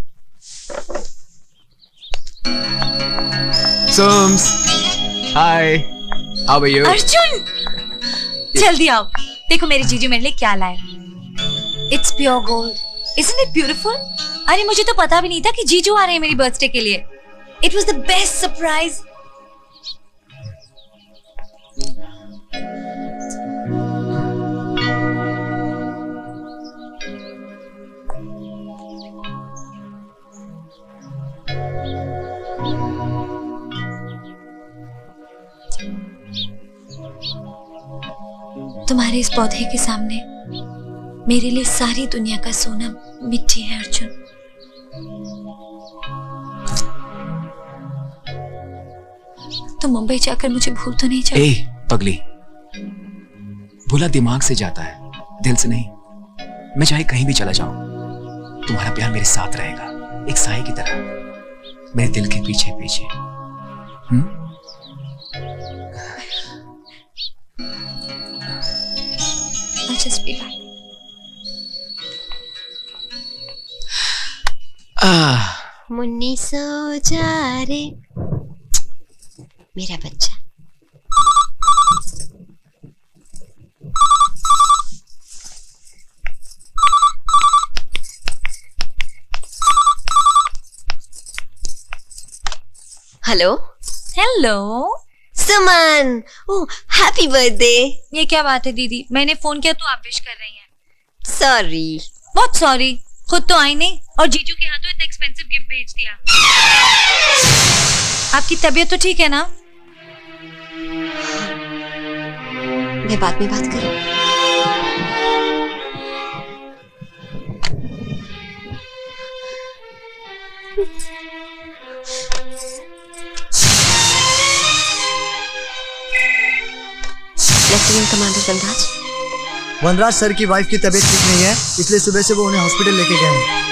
सोम्स, hi, how are you? Arjun, जल्दी आओ। देखो मेरे जीजू मेरे लिए क्या लाए। It's pure gold, isn't it beautiful? अरे मुझे तो पता भी नहीं था कि जीजू आ रहे हैं मेरी बर्थडे के लिए। It was the best surprise. तुम्हारे इस पौधे के सामने मेरे लिए सारी दुनिया का सोना मिट्टी है अर्जुन। तुम मुंबई जाकर मुझे भूल तो नहीं जाओगे? ए पगली, भूला दिमाग से जाता है, दिल से नहीं। मैं चाहे कहीं भी चला जाऊं, तुम्हारा प्यार मेरे साथ रहेगा, एक साए की तरह, मेरे दिल के पीछे पीछे। I'll just be back. Munni सो जा रे मेरा बच्चा। हेलो हेलो सुमन, ओह हैप्पी बर्थडे। ये क्या बात है दीदी, मैंने फोन किया तो आप विश कर रही हैं। सॉरी। बहुत सॉरी, खुद तो आई नहीं और जीजू के हाथों इतना एक्सपेंसिव गिफ्ट भेज दिया। आपकी तबीयत तो ठीक है ना? मैं बाद में बात करूं। लेफ्टिनेंट कमांडर वनराज। वनराज सर की वाइफ की तबीयत ठीक नहीं है, इसलिए सुबह से वो उन्हें हॉस्पिटल लेके गए हैं।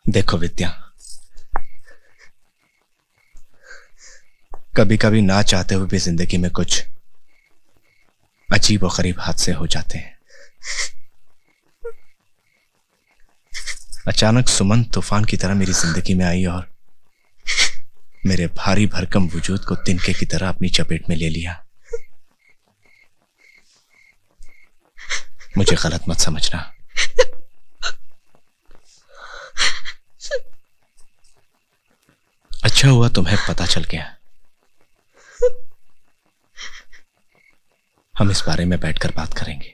देखो विद्या, कभी कभी ना चाहते हुए भी जिंदगी में कुछ अजीब और गरीब हादसे हो जाते हैं। अचानक सुमन तूफान की तरह मेरी जिंदगी में आई और मेरे भारी भरकम वजूद को तिनके की तरह अपनी चपेट में ले लिया। मुझे गलत मत समझना। अच्छा हुआ तुम्हें पता चल गया। हम इस बारे में बैठकर बात करेंगे।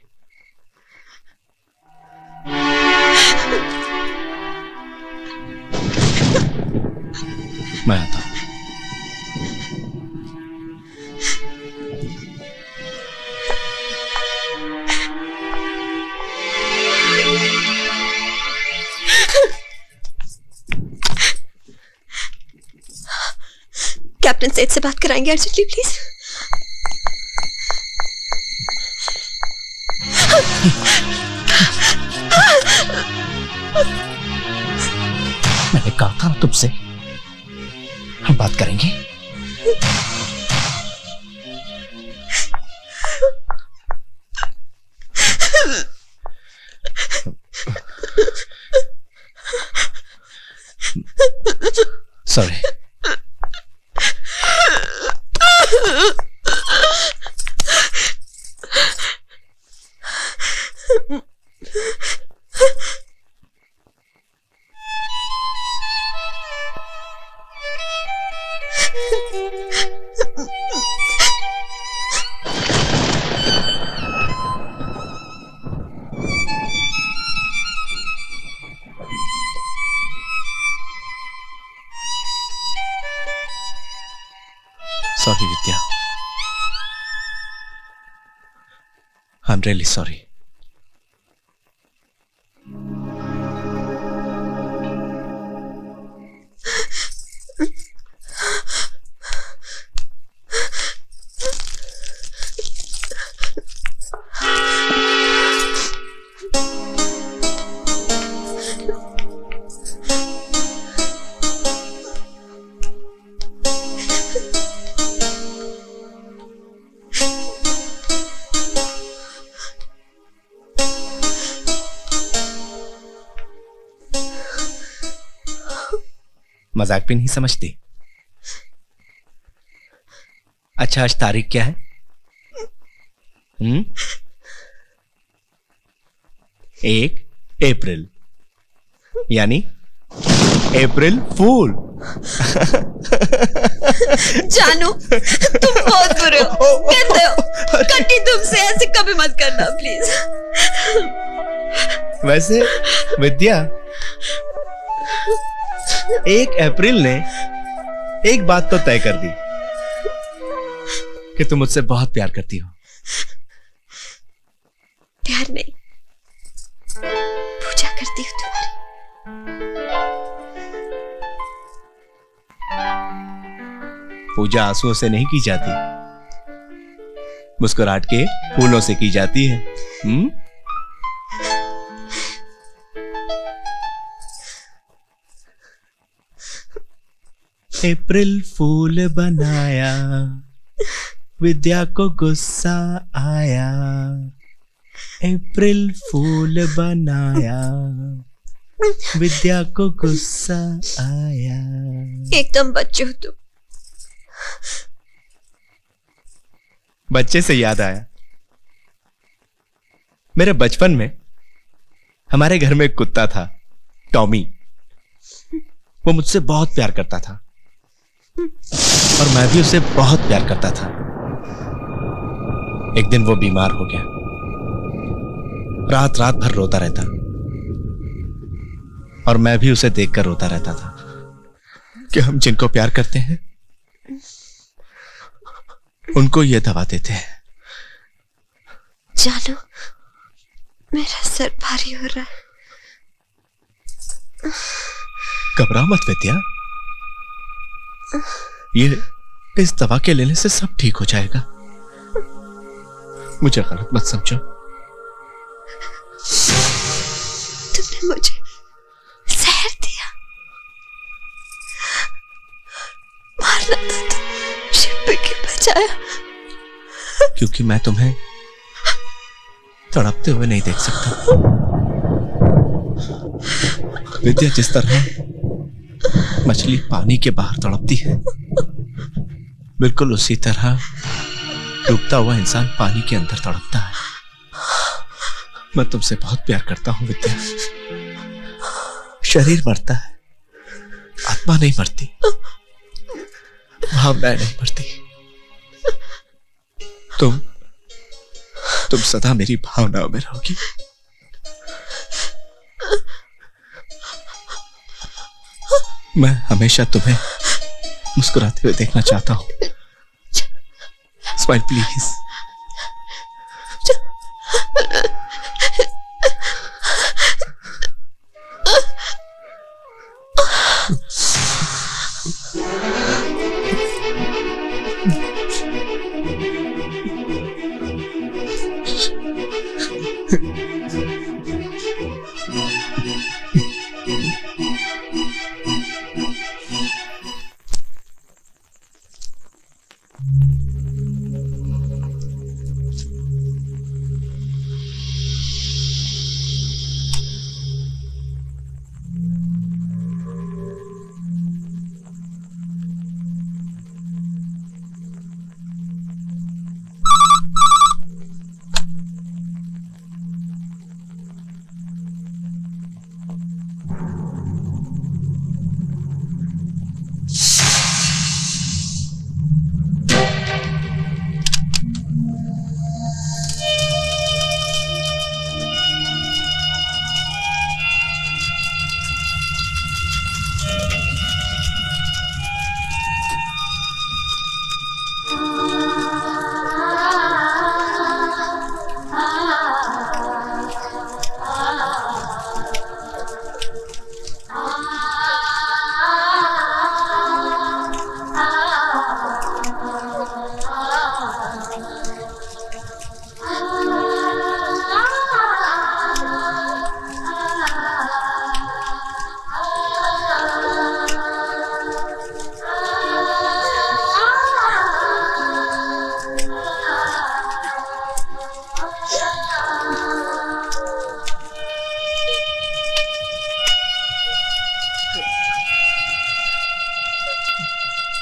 मैं आता हूं। कैप्टन सेठ से बात कराएंगे अर्जेंटली प्लीज। मैंने कहा था तुमसे हम बात करेंगे। Sorry. Sorry, Vidya. I'm really sorry. मजाक भी नहीं समझती। अच्छा, आज तारीख क्या है? 1 अप्रैल, यानी अप्रैल फूल। जानू, तुम बहुत बुरे हो। कहते हो कट्टी, तुमसे ऐसे कभी मत करना प्लीज। वैसे विद्या, 1 अप्रैल ने एक बात तो तय कर दी कि तुम मुझसे बहुत प्यार करती हो। प्यार नहीं, पूजा करती हूँ तुम्हारी। पूजा आंसुओं से नहीं की जाती, मुस्कुराहट के फूलों से की जाती है। अप्रैल फूल बनाया, विद्या को गुस्सा आया। अप्रैल फूल बनाया, विद्या को गुस्सा आया। एकदम बच्चे हो तुम। बच्चे से याद आया, मेरे बचपन में हमारे घर में एक कुत्ता था, टॉमी। वो मुझसे बहुत प्यार करता था और मैं भी उसे बहुत प्यार करता था। एक दिन वो बीमार हो गया, रात रात भर रोता रहता और मैं भी उसे देखकर रोता रहता था कि हम जिनको प्यार करते हैं उनको ये दवा देते हैं। जानो, मेरा सर भारी हो रहा है। घबरा मत विद्या, ये इस दवा के लेने से सब ठीक हो जाएगा। मुझे गलत मत समझो। तुमने मुझे जहर दिया, मारना था तो शिव के बचाया। क्योंकि मैं तुम्हें तड़पते हुए नहीं देख सकता। विद्या, जिस तरह मछली पानी के बाहर तड़पती है, बिल्कुल उसी तरह डूबता हुआ इंसान पानी के अंदर तड़पता है। मैं तुमसे बहुत प्यार करता हूं विद्या। शरीर मरता है, आत्मा नहीं मरती, भावनाएं नहीं मरती। तुम सदा मेरी भावनाओं में रहोगी। मैं हमेशा तुम्हें मुस्कुराते हुए देखना चाहता हूं। Smile please.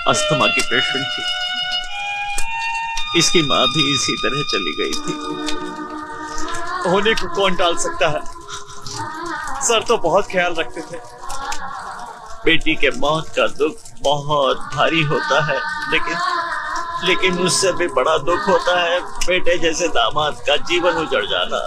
अस्थमा की पेशेंट थी। इसकी मां भी इसी तरह चली गई थी। होने को कौन टाल सकता है? सर तो बहुत ख्याल रखते थे। बेटी के मौत का दुख बहुत भारी होता है, लेकिन उससे भी बड़ा दुख होता है बेटे जैसे दामाद का जीवन उजड़ जाना।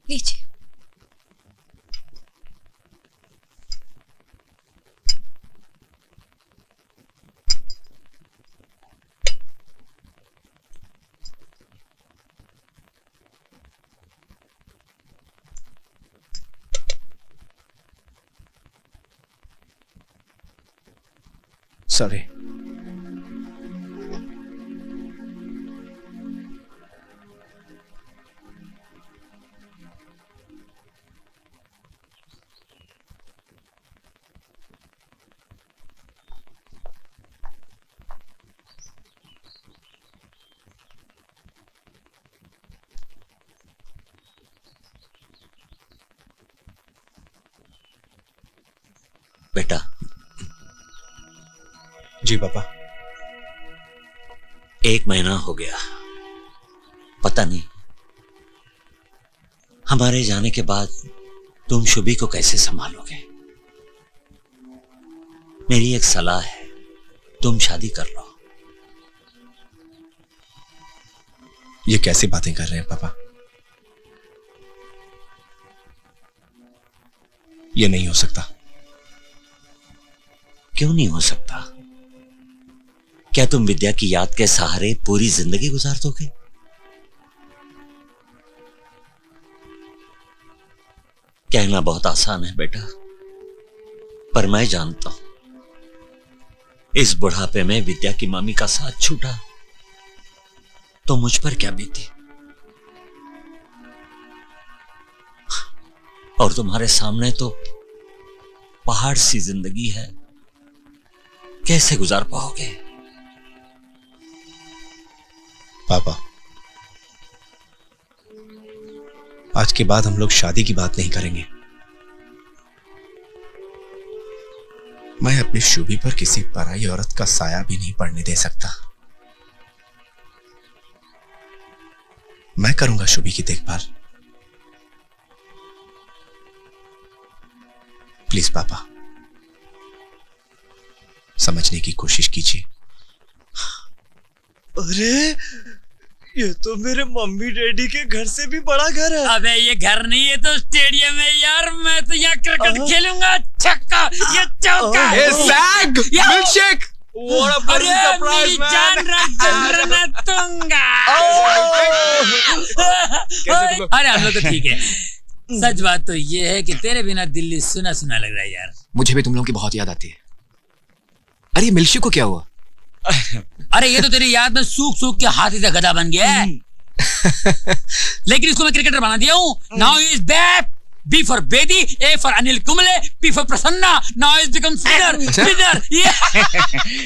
लीजिए। सॉरी। बेटा। जी पापा। 1 महीना हो गया, पता नहीं हमारे जाने के बाद तुम शुभी को कैसे संभालोगे। मेरी एक सलाह है, तुम शादी कर लो। ये कैसी बातें कर रहे हैं पापा? ये नहीं हो सकता। क्यों नहीं हो सकता? क्या तुम विद्या की याद के सहारे पूरी जिंदगी गुजार दोगे? कहना बहुत आसान है बेटा, पर मैं जानता हूं इस बुढ़ापे में विद्या की मम्मी का साथ छूटा तो मुझ पर क्या बीती। और तुम्हारे सामने तो पहाड़ सी जिंदगी है, कैसे गुजार पाओगे? पापा, आज के बाद हम लोग शादी की बात नहीं करेंगे। मैं अपनी शुभी पर किसी पराई औरत का साया भी नहीं पड़ने दे सकता। मैं करूंगा शुभी की देखभाल। प्लीज पापा, समझने की कोशिश कीजिए। अरे ये तो मेरे मम्मी डैडी के घर से भी बड़ा घर है। अबे ये घर नहीं, ये तो स्टेडियम है यार। मैं तो यहाँ क्रिकेट खेलूंगा। छक्का, ये चौका। मिल्कशेक। अरे मेरी जान रतूंगा। अरे हम लोग तो ठीक है। सच बात तो ये है कि तेरे बिना दिल्ली सुना सुना लग रहा है यार। मुझे भी तुम लोगों की बहुत याद आती है। अरे मिल्कशेक को क्या हुआ? अरे ये तो तेरी याद में सूख सूख के हाथी से गधा बन गया है। लेकिन इसको मैं क्रिकेटर बना दिया हूँ। Now is back. B for Bedi, A for Anil Kumble, P for Prasanna. Now is becomes winner.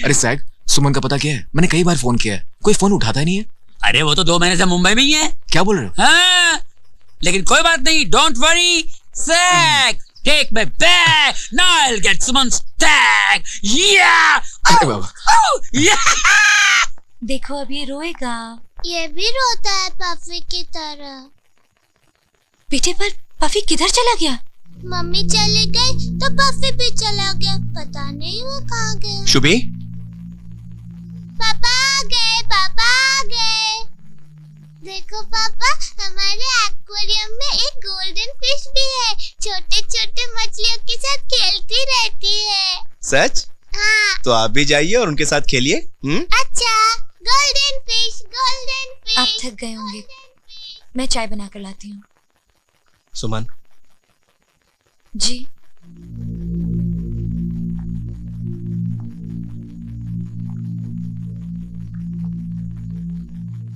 अरे सैग, सुमन का पता क्या है? मैंने कई बार फोन किया है, कोई फोन उठाता ही नहीं है। अरे वो तो 2 महीने से मुंबई में ही है। क्या बोल रहे हो? हाँ, लेकिन कोई बात नहीं, don't worry Sag, take my back, now I will get Suman's tag. अरे बाबा। देखो अब ये रोएगा। ये भी रोता है पफी की तरह। बेटे पर पफी किधर चला गया? मम्मी चली गई तो पफी भी चला गया। पता नहीं वो कहाँ गया। शुभी, पापा आ गए, पापा आ गए। देखो पापा, हमारे एक्वेरियम में एक गोल्डन फिश भी है। छोटे छोटे मछलियों के साथ खेलती रहती है। सच? हाँ। तो आप भी जाइए और उनके साथ खेलिए। अच्छा, गोल्डन फिश, गोल्डन फिश। आप थक गए होंगे, मैं चाय बना कर लाती हूँ। सुमन। जी।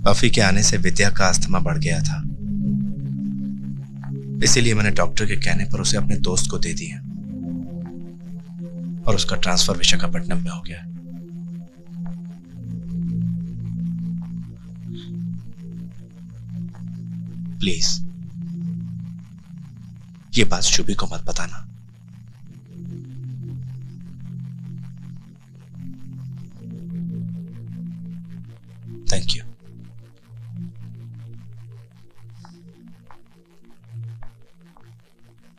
पफी के आने से विद्या का अस्थमा बढ़ गया था, इसीलिए मैंने डॉक्टर के कहने पर उसे अपने दोस्त को दे दिया और उसका ट्रांसफर विशाखापट्टनम में हो गया। प्लीज ये बात शुभी को मत बताना। Thank you.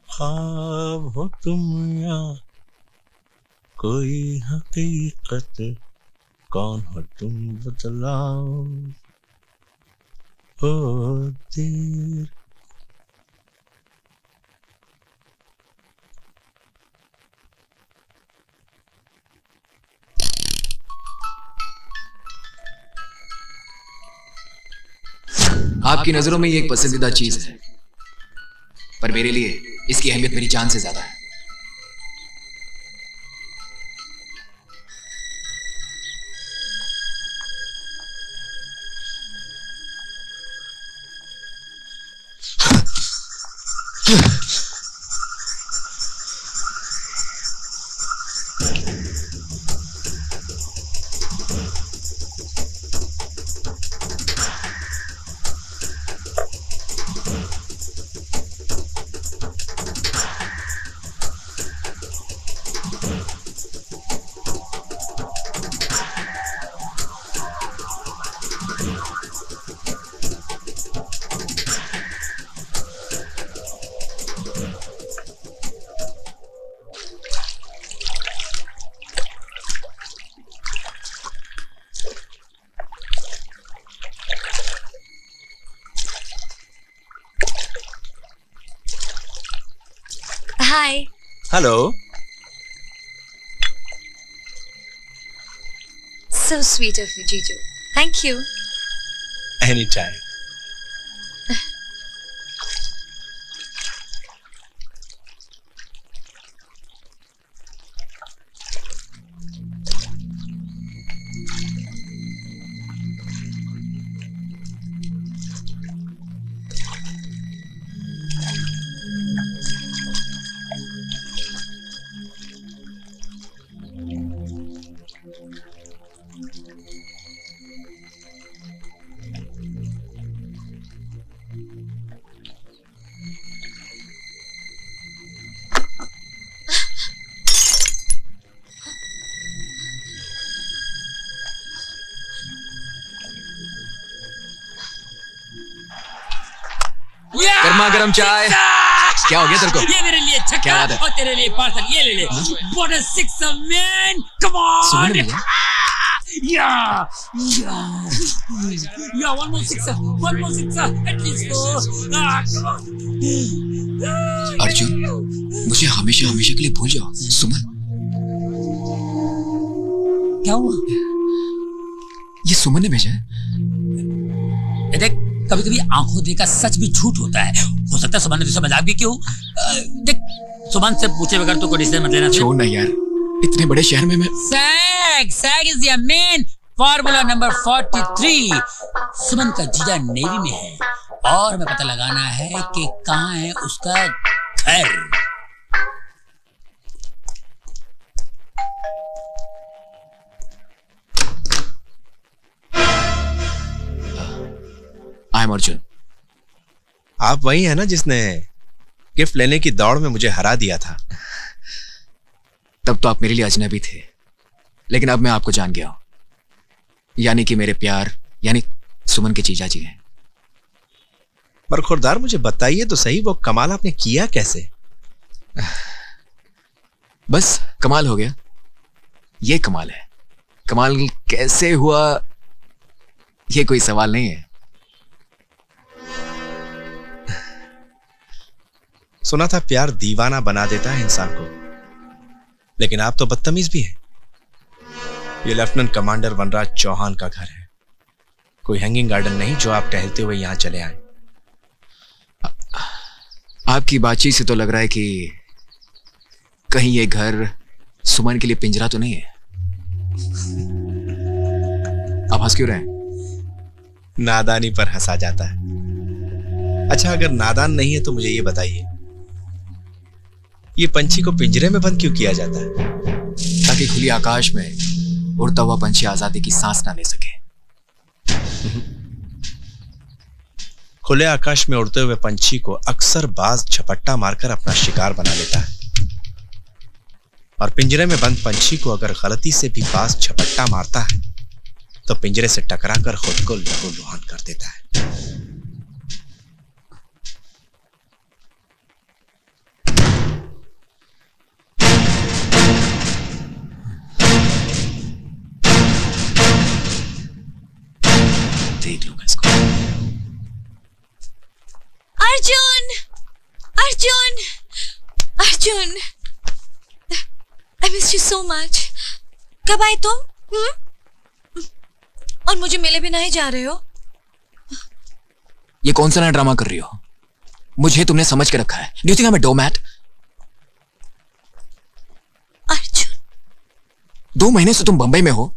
ख्वाब हो तुम या कोई हकीकत, कौन हो तुम बतलाओ। ओ देर आपकी नजरों में ये एक पसंदीदा चीज है, पर मेरे लिए इसकी अहमियत मेरी जान से ज्यादा है। Hi. Hello. So sweet of you, Jiju. Thank you. Anytime. गर्मा गर्म चाय। क्या हो गया तेरे को? ये मेरे लिए छक्का क्या बात है? और तेरे लिए पार्सल, ये ले ले। What a sixer, man! Come Suman on! ने मिला? Yeah, one more sixer, at least four. Come on. Arjun, मुझे हमेशा हमेशा के लिए भूल जाओ। सुमन, क्या हुआ? ये सुमन ने भेजा है। देख, कभी कभी आंखों देखा सच भी झूठ होता है। हो सकता है सुमन ने तुझसे मजाक भी क्यों। देख, सुमन से पूछे बगैर तो कोई डिसीजन मत लेना। छोड़ ना यार, इतने बड़े शहर में मैं। Sag is your main formula number 43। Suman का जीजा नेवी में है और हमें पता लगाना है कि कहाँ है उसका घर। I am Arjun. आप वही है ना जिसने गिफ्ट लेने की दौड़ में मुझे हरा दिया था? तब तो आप मेरे लिए अजनबी थे, लेकिन अब मैं आपको जान गया हूं। यानी कि मेरे प्यार यानी सुमन के जीजा जी हैं। पर खुरदार, मुझे बताइए तो सही, वो कमाल आपने किया कैसे? बस कमाल हो गया, ये कमाल है। कमाल कैसे हुआ ये कोई सवाल नहीं है। सुना था प्यार दीवाना बना देता है इंसान को, लेकिन आप तो बदतमीज भी हैं। ये लेफ्टिनेंट कमांडर वनराज चौहान का घर है, कोई हैंगिंग गार्डन नहीं जो आप टहलते हुए यहां चले आए। आपकी बातचीत से तो लग रहा है कि कहीं ये घर सुमन के लिए पिंजरा तो नहीं है। आप हंस क्यों रहे हैं? नादानी पर हंसा जाता है। अच्छा, अगर नादान नहीं है तो मुझे ये बताइए, ये पंछी को पिंजरे में बंद क्यों किया जाता है? ताकि खुली आकाश में उड़ता हुआ पंछी आजादी की सांस ना ले सके। खुले आकाश में उड़ते हुए पंछी को अक्सर बाज झपट्टा मारकर अपना शिकार बना लेता है, और पिंजरे में बंद पंछी को अगर गलती से भी बाज झपट्टा मारता है तो पिंजरे से टकराकर खुद को लहूलुहान कर देता है। देख लूंगा इसको। Arjun, Arjun, Arjun, I miss you so much. कब आए तुम? और मुझे मिले बिना ही जा रहे हो? ये कौन सा नया ड्रामा कर रही हो? मुझे तुमने समझ के रखा है। Do you think I'm a doormat? Arjun, 2 महीने से तुम बंबई में हो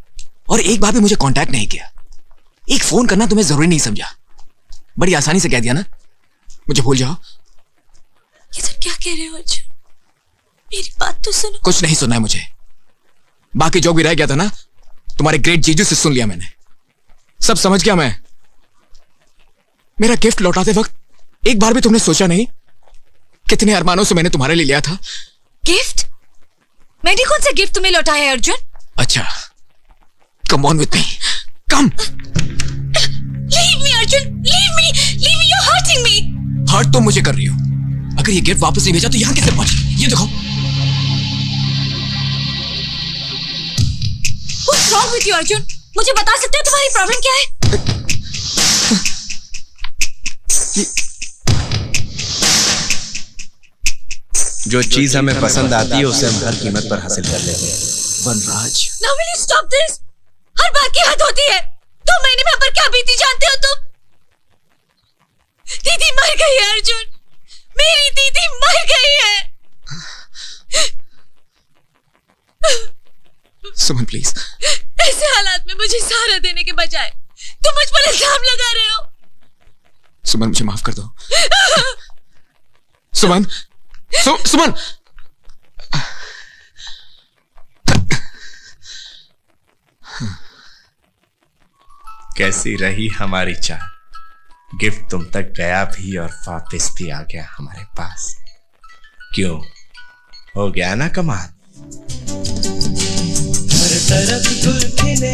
और एक बार भी मुझे कांटेक्ट नहीं किया। एक फोन करना तुम्हें जरूरी नहीं समझा। बड़ी आसानी से कह दिया ना मुझे भूल जाओ। ये सब क्या कह रहे हो अर्जुन? मेरी बात तो सुनो। कुछ नहीं सुना है मुझे। बाकी जो भी रह गया था ना तुम्हारे ग्रेट जीजू से सुन लिया मैंने। सब समझ गया मैं। मेरा गिफ्ट लौटाते वक्त एक बार भी तुमने सोचा नहीं कितने अरमानों से मैंने तुम्हारे लिए लिया था। गिफ्ट? मैंने कौन सा गिफ्ट तुम्हें लौटाया है अर्जुन? अच्छा, come on with me, come. Leave me Arjun, leave me, you are hurting me. Hurt तो मुझे कर रही हो। अगर ये गिफ्ट वापस नहीं भेजा तो यहां कैसे पहुंची? ये देखो। What's wrong with you Arjun? मुझे बता सकते हो तुम्हारी प्रॉब्लम क्या है? जो चीज हमें पसंद आती है उसे हम हर कीमत पर हासिल कर लेते हैं। वनराज, Now will you stop this? हर बात की हद होती है। 2 महीने में हम पर क्या बीती जानते हो तुम? दीदी मर गई है अर्जुन, मेरी दीदी मर गई है। सुमन प्लीज। ऐसे हालात में मुझे सहारा देने के बजाय तुम मुझ पर इल्जाम लगा रहे हो। सुमन मुझे माफ कर दो। सुमन, सुमन। कैसी रही हमारी चाह? गिफ्ट तुम तक गया भी और वापस भी आ गया हमारे पास। क्यों, हो गया ना कमाल? हर तरफ गुल खिले,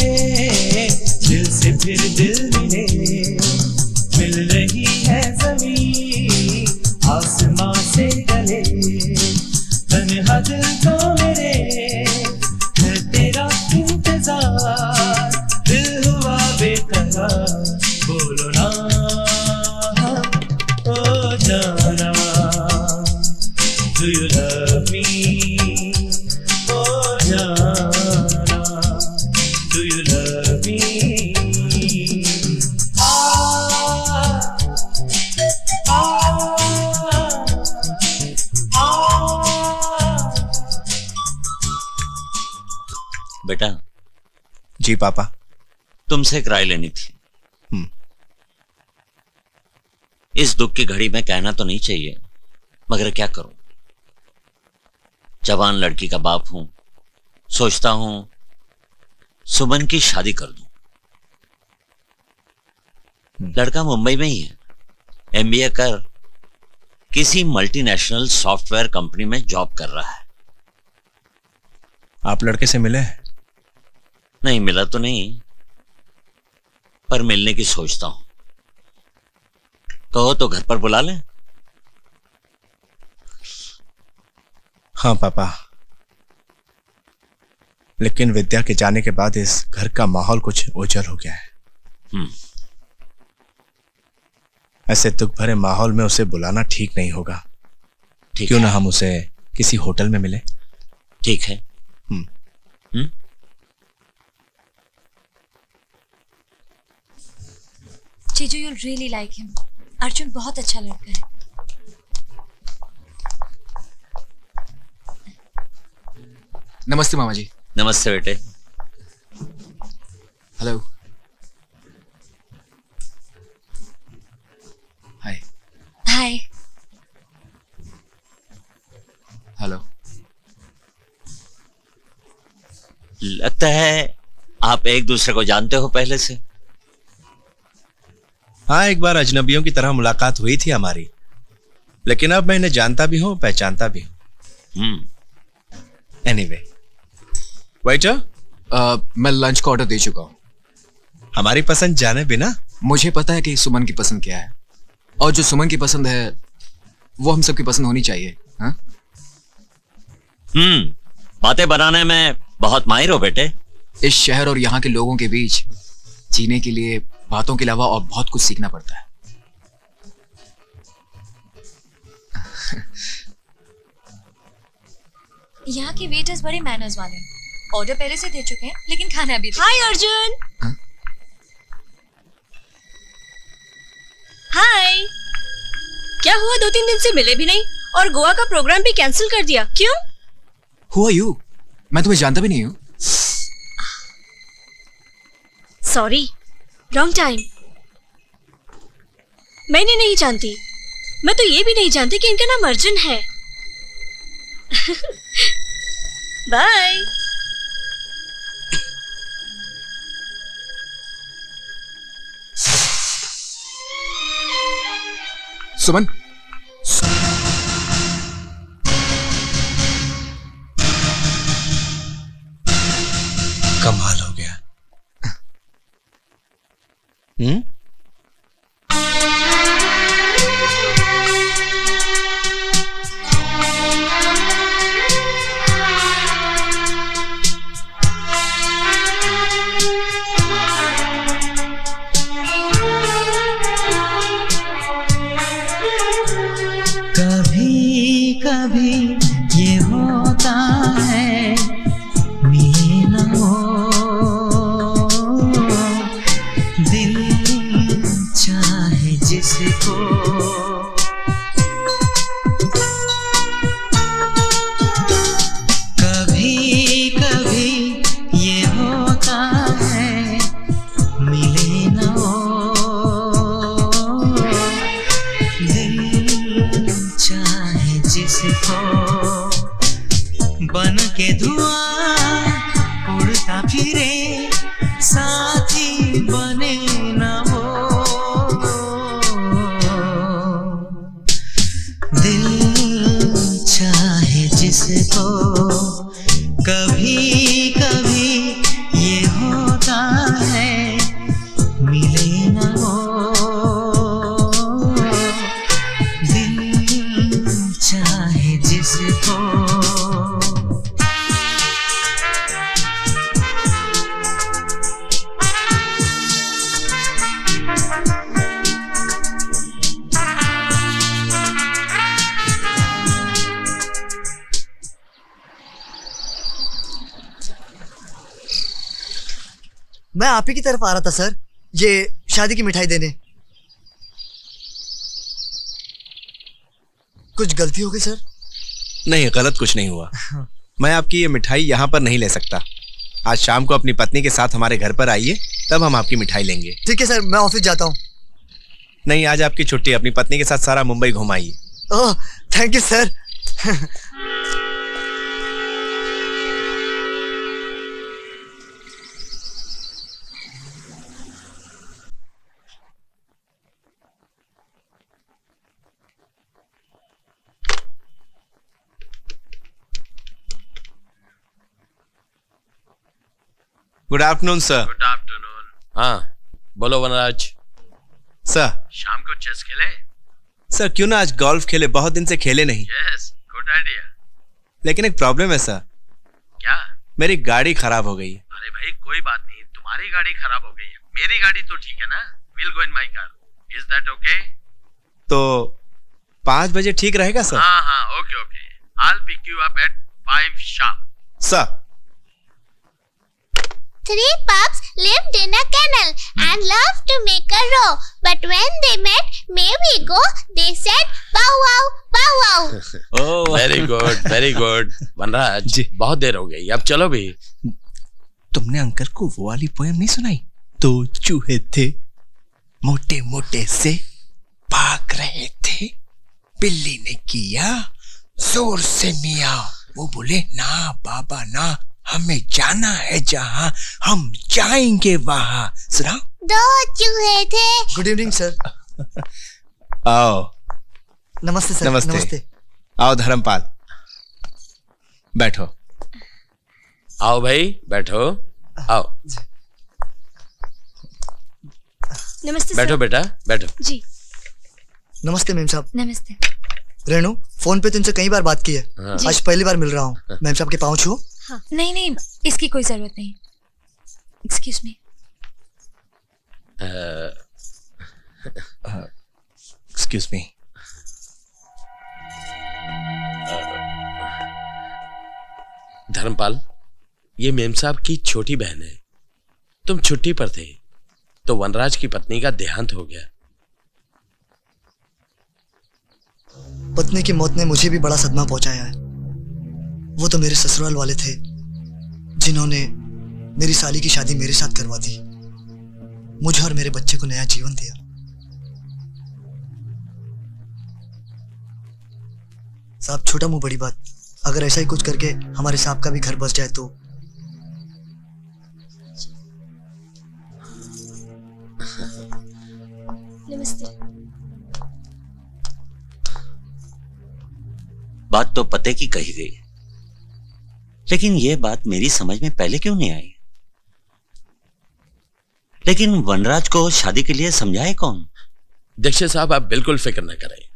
दिल से फिर दिल मिले, मिल रही है ज़मीं आसमां से गले तन्हा दिल को मेरे है तेरा इंतजार दिल हुआ बेकरार बोलो ना ओ जाना Do you love me? Oh जाना Do you love me? बेटा। जी पापा। तुमसे एक राय लेनी थी। इस दुख की घड़ी में कहना तो नहीं चाहिए, मगर क्या करूं, जवान लड़की का बाप हूं, सोचता हूं सुमन की शादी कर दूं। लड़का मुंबई में ही है, एमबीए कर किसी मल्टीनेशनल सॉफ्टवेयर कंपनी में जॉब कर रहा है। आप लड़के से मिले? नहीं मिला तो नहीं, पर मिलने की सोचता हूं। कहो तो घर पर बुला लें। हाँ पापा, लेकिन विद्या के जाने के बाद इस घर का माहौल कुछ ओझल हो गया है। ऐसे दुख भरे माहौल में उसे बुलाना ठीक नहीं होगा। क्यों ना हम उसे किसी होटल में मिले? ठीक है। जीजू, you'll really like him. Arjun बहुत अच्छा लड़का है। नमस्ते मामा जी। नमस्ते बेटे। हेलो। हाय। हाय। हेलो। लगता है आप एक दूसरे को जानते हो पहले से। हाँ, एक बार अजनबियों की तरह मुलाकात हुई थी हमारी, लेकिन अब मैं इन्हें जानता भी हूं, पहचानता भी हूं। एनीवे, वेटर, मैं लंच का ऑर्डर दे चुका हूं। हमारी पसंद जाने बिना? मुझे पता है कि सुमन की पसंद क्या है, और जो सुमन की पसंद है वो हम सबकी पसंद होनी चाहिए। हाँ? बातें बनाने में बहुत माहिर हो बेटे। इस शहर और यहाँ के लोगों के बीच जीने के लिए बातों के अलावा और बहुत कुछ सीखना पड़ता है। यहाँ के वेटर्स बड़े मैनर्स वाले हैं। ऑर्डर पहले से दे चुके हैं, लेकिन खाना अभी। हाय अर्जुन। हाय। क्या हुआ, 2-3 दिन से मिले भी नहीं और गोवा का प्रोग्राम भी कैंसिल कर दिया, क्यों? Who are you? मैं तुम्हें जानता भी नहीं हूँ। Sorry, wrong time. मैंने नहीं जानती। मैं तो ये भी नहीं जानती कि इनका नाम अर्जुन है। बाय। सुमन, कमाल हो गया। कभी कभी ये होता है, मिले न हो दिल चाहे जिसको, कभी कभी ये होता है, मिले न हो दिल चाहे जिसको, बन के धुआं उड़ता फिरे साथी बने न वो, दिल चाहे जिसको, कभी कभी ये होता है, मिले न हो दिल चाहे जिसको। मैं आप ही की तरफ आ रहा था सर, ये शादी की मिठाई देने। कुछ गलती हो गई सर? नहीं, गलत कुछ नहीं हुआ। मैं आपकी ये मिठाई यहाँ पर नहीं ले सकता। आज शाम को अपनी पत्नी के साथ हमारे घर पर आइए, तब हम आपकी मिठाई लेंगे। ठीक है सर, मैं ऑफिस जाता हूँ। नहीं, आज आपकी छुट्टी। अपनी पत्नी के साथ सारा मुंबई घुमाइए। Oh, thank you sir. Good afternoon sir. Good afternoon. हाँ बोलो वनराज। सर, शाम को चेस खेले? सर क्यों ना आज गोल्फ खेले, बहुत दिन से खेले नहीं। Yes, good idea. लेकिन एक प्रॉब्लम है सर। क्या? मेरी गाड़ी खराब हो गई है। अरे भाई कोई बात नहीं, तुम्हारी गाड़ी खराब हो गई है, मेरी गाड़ी तो ठीक है ना। Will go in my car, is that okay? तो 5 बजे ठीक रहेगा सर? हाँ हाँ, okay okay. I will pick you up at 5 sharp। Sir. 3 pups lived in a kennel and loved to make a row. But when they met, may we go? They said, "Bow wow, bow wow." Very good, very good. Vanraj, बहुत देर हो गई, अब चलो भी। तुमने uncle को वो वाली पोएम नहीं सुनाई? 2 चूहे थे, मोटे मोटे से भाग रहे थे, बिल्ली ने किया जोर से मियाओ। वो बोले ना बाबा ना, हमें जाना है जहाँ, हम जाएंगे वहाँ। सुना? 2 चूहे थे। Good evening sir. आओ। नमस्ते सर। नमस्ते। आओ धर्मपाल, बैठो। आओ भाई बैठो, आओ। नमस्ते बैठो सर। बेटा, बैठो। जी नमस्ते मेम साहब। नमस्ते। रेणु, फोन पे तुमसे कई बार बात की है, हाँ। आज पहली बार मिल रहा हूँ। मेम साहब के पाँव छू। हाँ, नहीं नहीं, इसकी कोई जरूरत नहीं। Excuse me. Excuse me. Dharampal, ये मेम साहब की छोटी बहन है। तुम छुट्टी पर थे तो वनराज की पत्नी का देहांत हो गया। पत्नी की मौत ने मुझे भी बड़ा सदमा पहुंचाया है। वो तो मेरे ससुराल वाले थे जिन्होंने मेरी साली की शादी मेरे साथ करवा दी, मुझे और मेरे बच्चे को नया जीवन दिया। साहब, छोटा मुंह बड़ी बात, अगर ऐसा ही कुछ करके हमारे साहब का भी घर बस जाए तो। नमस्ते। बात तो पते की कही गई, लेकिन यह बात मेरी समझ में पहले क्यों नहीं आई? लेकिन वनराज को शादी के लिए समझाए कौन? दीक्षित साहब, आप बिल्कुल फिक्र न करें,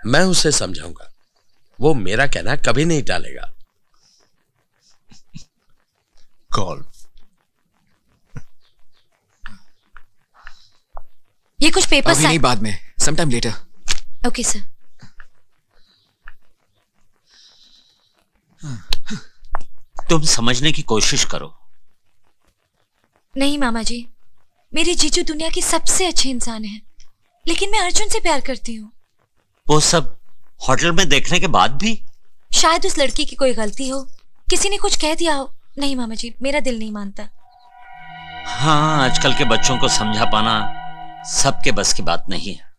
मैं उसे समझाऊंगा। वो मेरा कहना कभी नहीं टालेगा। कॉल। ये कुछ पेपर अभी नहीं, बाद में, समटाइम लेटर। Okay sir. तुम समझने की कोशिश करो। नहीं मामा जी, मेरे जीजू दुनिया के सबसे अच्छे इंसान हैं, लेकिन मैं अर्जुन से प्यार करती हूँ। वो सब होटल में देखने के बाद भी? शायद उस लड़की की कोई गलती हो, किसी ने कुछ कह दिया हो। नहीं मामा जी, मेरा दिल नहीं मानता। हाँ, आजकल के बच्चों को समझा पाना सबके बस की बात नहीं है।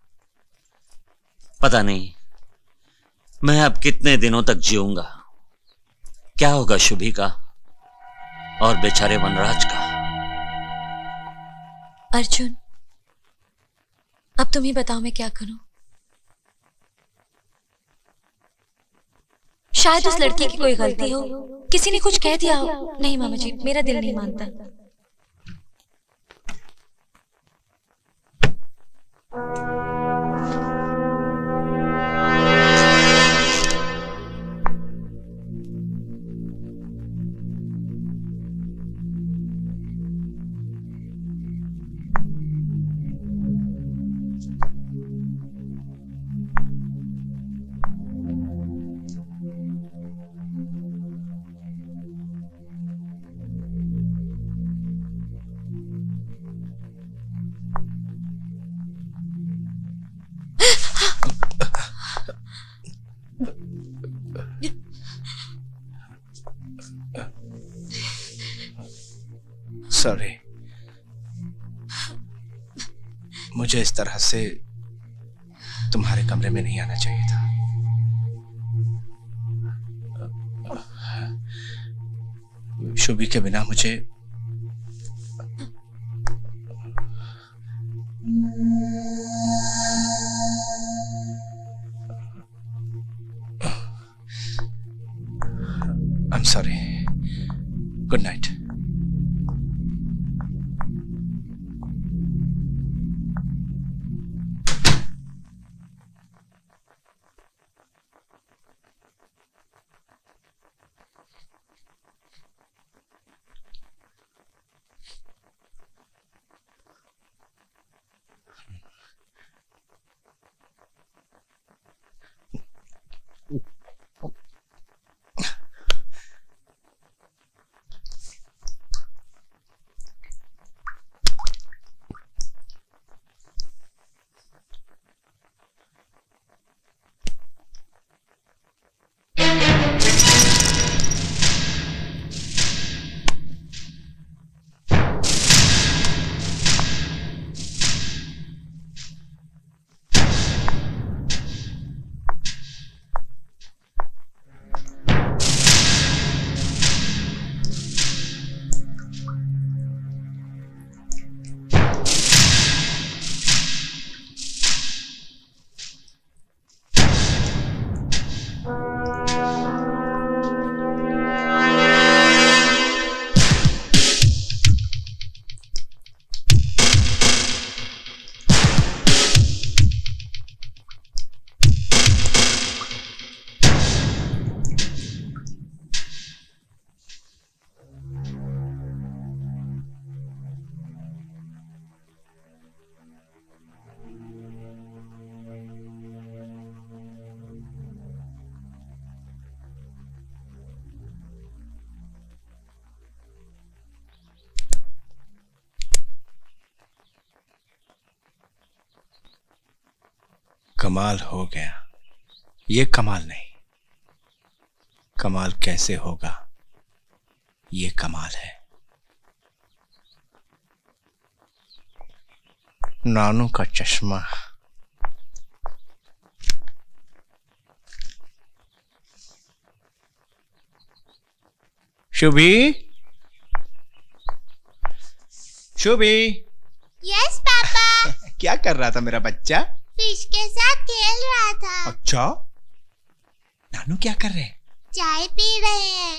पता नहीं मैं अब कितने दिनों तक जीऊंगा। क्या होगा शुभी का और बेचारे वनराज का? अर्जुन, अब तुम ही बताओ मैं क्या करूं। शायद उस लड़की की कोई गलती हो, किसी ने कुछ कह दिया हो। नहीं मामा जी, मेरा दिल नहीं मानता। सॉरी, मुझे इस तरह से तुम्हारे कमरे में नहीं आना चाहिए था। शुभी के बिना मुझे I'm sorry. Good night. कमाल हो गया। ये कमाल नहीं, कमाल कैसे होगा, ये कमाल है। नानू का चश्मा। शुभी, शुभी। Yes papa. क्या कर रहा था मेरा बच्चा? फिश के साथ खेल रहा था। अच्छा, नानू क्या कर रहे हैं? चाय पी रहे हैं।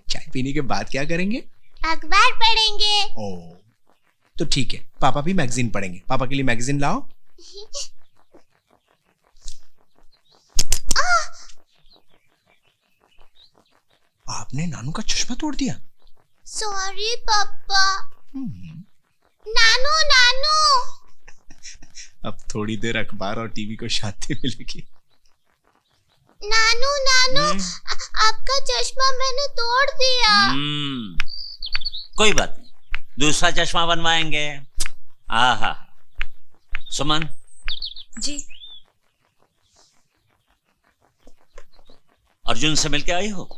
चाय पीने के बाद क्या करेंगे? अखबार पढ़ेंगे। ओ, तो ठीक है, पापा भी मैगजीन पढ़ेंगे। पापा के लिए मैगजीन लाओ। आपने नानू का चश्मा तोड़ दिया। सॉरी पापा। नानू नानू। अब थोड़ी देर अखबार और टीवी को शांति मिलेगी। नानू नानू, आपका चश्मा मैंने तोड़ दिया। कोई बात नहीं, दूसरा चश्मा बनवाएंगे। आहा, सुमन जी। अर्जुन से मिलके आई हो?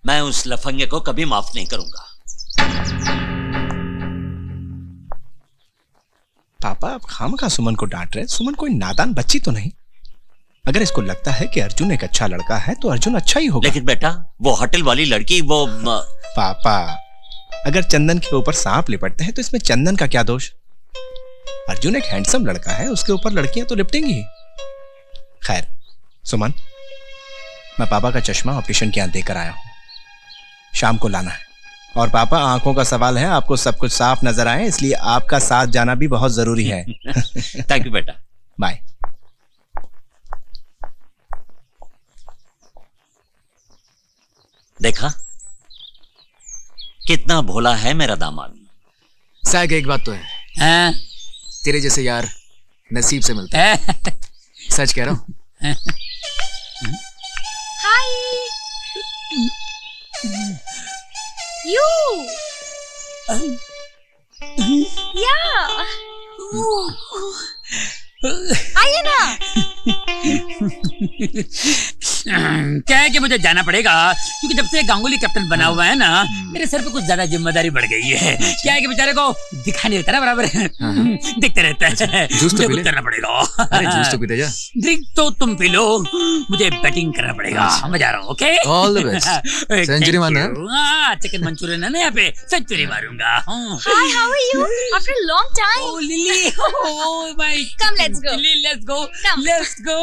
मैं उस लफंगे को कभी माफ नहीं करूंगा। पापा, आप खामखा सुमन को डांट रहे। सुमन कोई नादान बच्ची तो नहीं। अगर इसको लगता है कि अर्जुन एक अच्छा लड़का है तो अर्जुन अच्छा ही होगा। लेकिन बेटा, वो होटल वाली लड़की, वो पापा, अगर चंदन के ऊपर सांप लिपटते हैं तो इसमें चंदन का क्या दोष? अर्जुन एक हैंडसम लड़का है, उसके ऊपर लड़कियां तो लिपटेंगी। खैर सुमन, मैं पापा का चश्मा ऑप्टिशियन के यहाँ देकर आया हूं, शाम को लाना है। और पापा, आंखों का सवाल है, आपको सब कुछ साफ नजर आए, इसलिए आपका साथ जाना भी बहुत जरूरी है। थैंक यू बेटा। बाय। देखा कितना भोला है मेरा दामाद। साग, एक बात तो है, तेरे जैसे यार नसीब से मिलते हैं। सच कह रहा हूं। Hi you. या आइए ना। क्या है कि मुझे जाना पड़ेगा क्योंकि जब से गांगुली कैप्टन बना हुआ है ना मेरे सर पे कुछ ज्यादा जिम्मेदारी बढ़ गई है। क्या है कि बेचारे को दिखा नहीं देता ना बराबर, दिखते रहता है। जूस तो करना पड़ेगा। अरे जूस तो पीते जा। ड्रिंक तो तुम पी लो, मुझे बैटिंग करना पड़ेगा। मैं जा रहा हूँ। Okay, all the best. Century मारना। चिकन मंचूरियन है ना यहाँ पे, सेंचुरी मारूंगा। Hi, how are you? After a long time. Oh, Lily. Oh my. Come, let's go. Lily, let's go. Come. Let's go.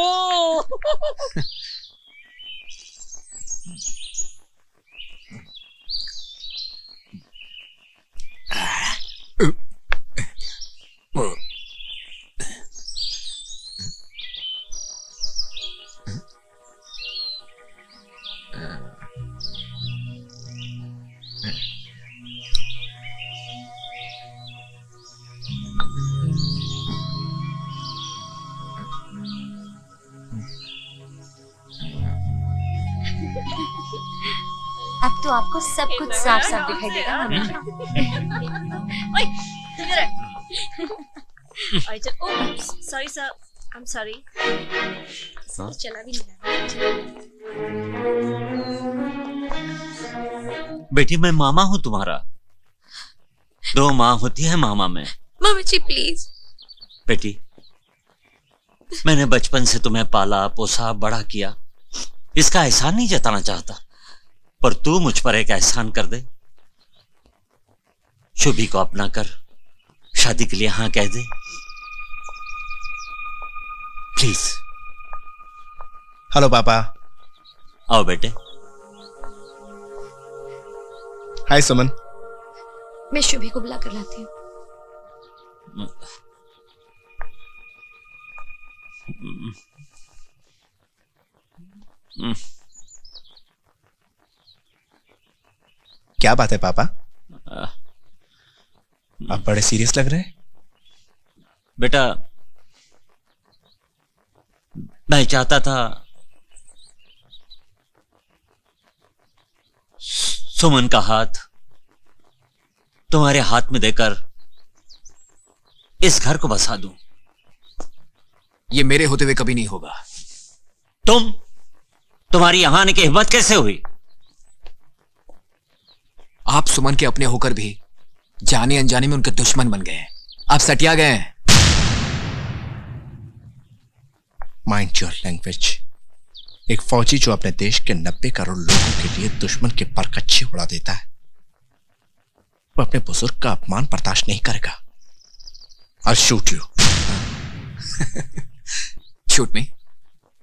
अब तो आपको सब कुछ साफ साफ दिखाई देगा हमेशा। ओए, इधर आ। चल, oh, sorry sir, I am sorry. चला भी नहीं बेटी मैं मामा हूँ तुम्हारा। 2 माँ होती है मामा में। मामा जी प्लीज। बेटी मैंने बचपन से तुम्हें पाला पोसा बड़ा किया, इसका एहसान नहीं जताना चाहता, पर तू मुझ पर एक एहसान कर दे। शुभी को अपना कर शादी के लिए हाँ कह दे प्लीज। हेलो पापा। आओ बेटे। हाय सुमन। मैं शुभी को बुला कर लाती हूँ। क्या बात है पापा, आप बड़े सीरियस लग रहे हैं। बेटा मैं चाहता था सुमन का हाथ तुम्हारे हाथ में देकर इस घर को बसा दूं। ये मेरे होते हुए कभी नहीं होगा। तुम्हारी यहां आने की हिम्मत कैसे हुई? आप सुमन के अपने होकर भी जाने अनजाने में उनके दुश्मन बन गए हैं। आप सटिया गए हैं। Mind your language. एक फौजी जो अपने देश के 90 करोड़ लोगों के लिए दुश्मन के परकच्छे उड़ा देता है, वो अपने बुजुर्ग का अपमान बर्दाश्त नहीं करेगा। I'll shoot you. शूट मी।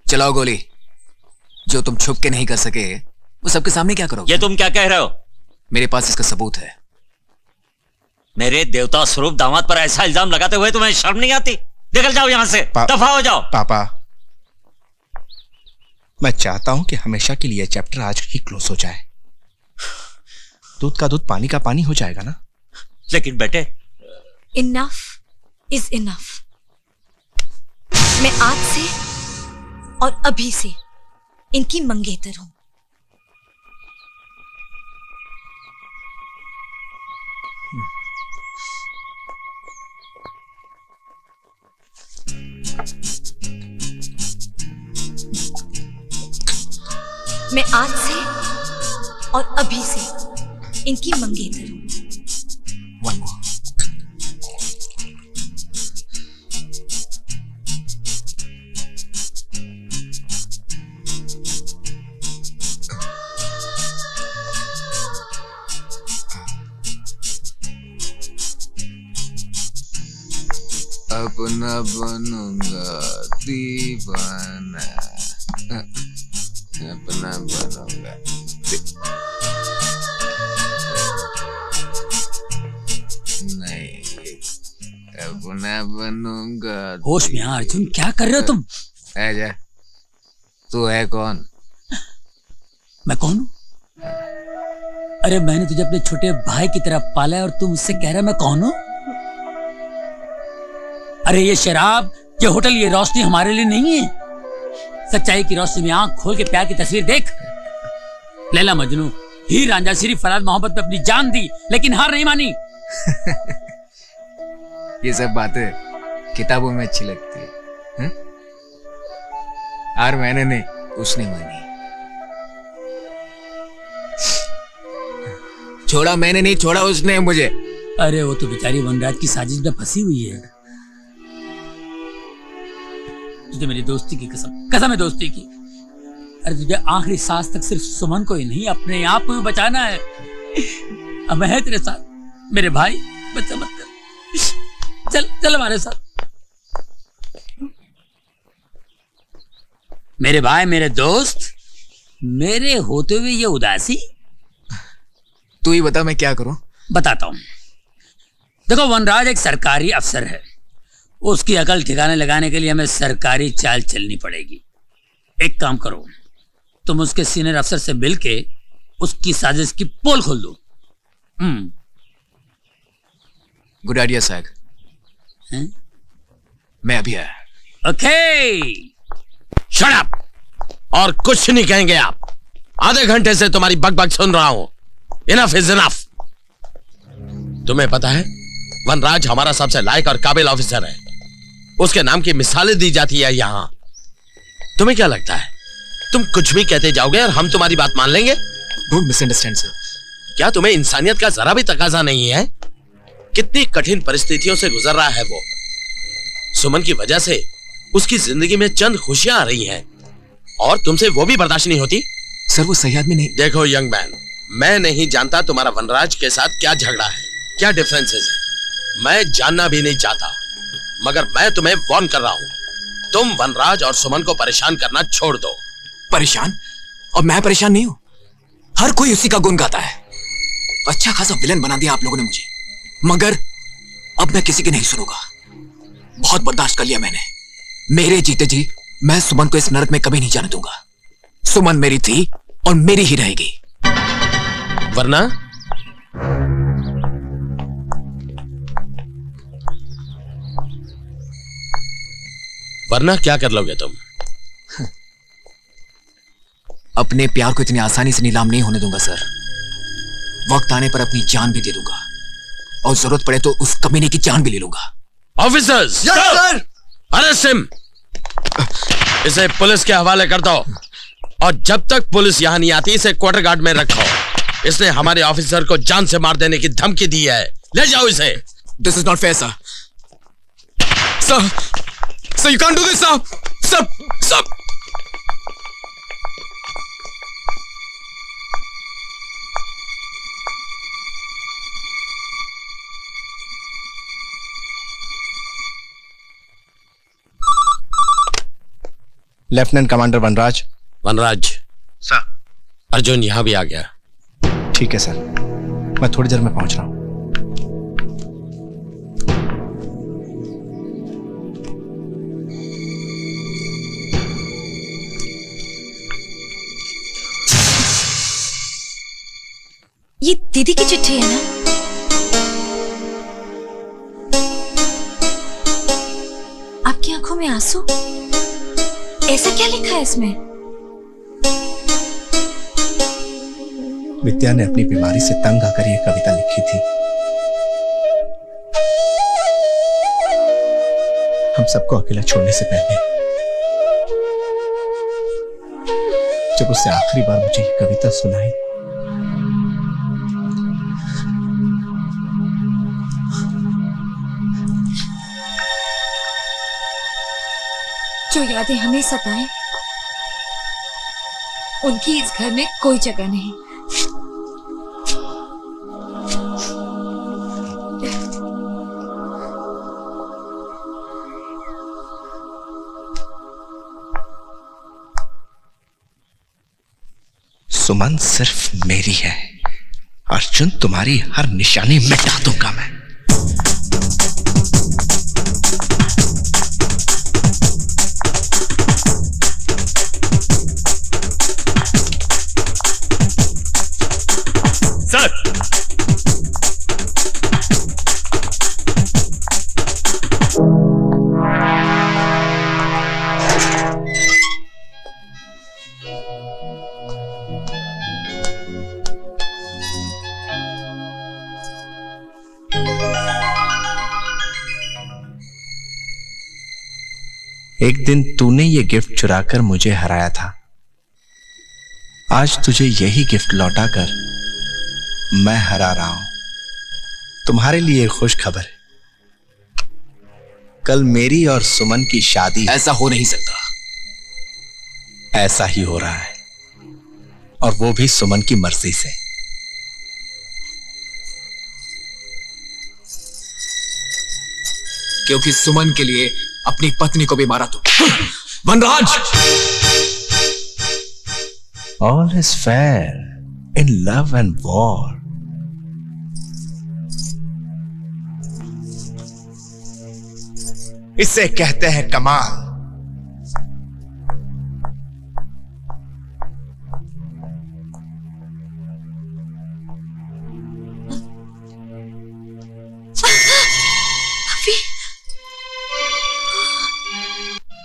चलाओ गोली। जो तुम छुप के नहीं कर सके वो सबके सामने क्या करोगे? ये तुम क्या कह रहे हो? मेरे पास इसका सबूत है। मेरे देवता स्वरूप दामाद पर ऐसा इल्जाम लगाते हुए तुम्हें शर्म नहीं आती? निकल जाओ यहां से, दफा हो जाओ। पापा मैं चाहता हूं कि हमेशा के लिए चैप्टर आज ही क्लोज हो जाए। दूध का दूध पानी का पानी हो जाएगा ना। लेकिन बेटे इनफ इज इनफ। मैं आज से और अभी से इनकी मंगेतर हूं। मैं आज से और अभी से इनकी मंगेतर हूं। One more. अपना बनूंगा दीवाना, अपना बनूंगा नहीं, अपना बनूंगा। होश में आ अर्जुन, क्या कर रहे हो तुम? आजा। तू है कौन? मैं कौन हूँ? अरे मैंने तुझे अपने छोटे भाई की तरह पाला है और तू मुझसे कह रहा है मैं कौन हूँ? अरे ये शराब, ये होटल, ये रोशनी हमारे लिए नहीं है। सच्चाई की रोशनी में आंख खोल के प्यार की तस्वीर देख। लैला मजनू, हीर रांझा श्री फराद मोहब्बत में अपनी जान दी लेकिन हार नहीं मानी। ये सब बातें किताबों में अच्छी लगती है। हार मैंने नहीं, उसने मानी। छोड़ा मैंने नहीं, छोड़ा उसने मुझे। अरे वो तो बेचारी वनराज की साजिश में फंसी हुई है। तुझे मेरी दोस्ती की कसम है दोस्ती की। अरे तुझे आखिरी सांस तक सिर्फ सुमन को ही नहीं, अपने आप को भी बचाना है। अब मैं है तेरे साथ मेरे भाई, बच्चा मत कर। चल चल हमारे साथ। मेरे भाई, मेरे दोस्त, मेरे होते हुए ये उदासी। तू ही बता मैं क्या करूं। बताता हूं। देखो, वनराज एक सरकारी अफसर है। उसकी अकल ठिकाने लगाने के लिए हमें सरकारी चाल चलनी पड़ेगी। एक काम करो, तुम उसके सीनियर अफसर से मिलके उसकी साजिश की पोल खोल दो। गुड आइडिया साहब। मैं अभी आया। Okay, shut up. और कुछ नहीं कहेंगे आप। आधे घंटे से तुम्हारी बकबक सुन रहा हूं। Enough is enough. तुम्हें पता है, वनराज हमारा सबसे लायक और काबिल ऑफिसर है। उसके नाम की मिसालें दी जाती है यहां। तुम्हें क्या लगता है तुम कुछ भी कहते जाओगे और हम तुम्हारी बात मान लेंगे? Don't misunderstand sir. क्या तुम्हें इंसानियत का जरा भी तकाजा नहीं है? कितनी कठिन परिस्थितियों से गुजर रहा है वो। सुमन की वजह से उसकी जिंदगी में चंद खुशियां आ रही हैं और तुमसे वो भी बर्दाश्त नहीं होती। सर वो सही आदमी नहीं। देखो यंग मैन, मैं नहीं जानता तुम्हारा वनराज के साथ क्या झगड़ा है, क्या डिफरेंसेस है। मैं जानना भी नहीं चाहता, मगर मैं तुम्हें वार्न कर रहा हूं। तुम वनराज और सुमन को परेशान करना छोड़ दो। परेशान? और मैं परेशान नहीं हूं। हर कोई उसी का गुण गाता है। अच्छा खासा विलन बना दिया आप लोगों ने मुझे, मगर अब मैं किसी की नहीं सुनूंगा। बहुत बर्दाश्त कर लिया मैंने। मेरे जीते जी मैं सुमन को इस नरक में कभी नहीं जाने दूंगा। सुमन मेरी थी और मेरी ही रहेगी। वरना वरना क्या कर लोगे तुम? अपने प्यार को इतनी आसानी से नीलाम नहीं होने दूंगा सर। वक्त आने पर अपनी जान भी दे दूंगा और जरूरत पड़े तो उस कमीने की जान भी ले लूंगा। Officers, sir! Arrest him. इसे पुलिस के हवाले कर दो और जब तक पुलिस यहां नहीं आती इसे क्वार्टर गार्ड में रखो। इसने हमारे ऑफिसर को जान से मार देने की धमकी दी है। ले जाओ इसे। This is not fair sir. Sir you can't do this sir. Sir lieutenant commander Vanraj. Vanraj sir. Arjun यहां भी आ गया। ठीक है सर, मैं थोड़ी देर में पहुंच रहा हूं। ये दीदी की चिट्ठी है ना? आपकी आंखों में आंसू? ऐसा क्या लिखा है इसमें? विद्या ने अपनी बीमारी से तंग आकर यह कविता लिखी थी। हम सबको अकेला छोड़ने से पहले जब उससे आखिरी बार मुझे ये कविता सुनाई, जो यादें हमें सताएं, उनकी इस घर में कोई जगह नहीं। सुमन सिर्फ मेरी है। अर्जुन, तुम्हारी हर निशानी मिटा दूंगा मैं। सर, एक दिन तूने ये गिफ्ट चुराकर मुझे हराया था। आज तुझे यही गिफ्ट लौटाकर मैं हरा रहा हूं। तुम्हारे लिए खुश खबर है, कल मेरी और सुमन की शादी। ऐसा हो नहीं सकता। ऐसा ही हो रहा है, और वो भी सुमन की मर्जी से। क्योंकि सुमन के लिए अपनी पत्नी को भी मारा तू। वनराज! All is fair in love and war. इसे कहते हैं कमाल।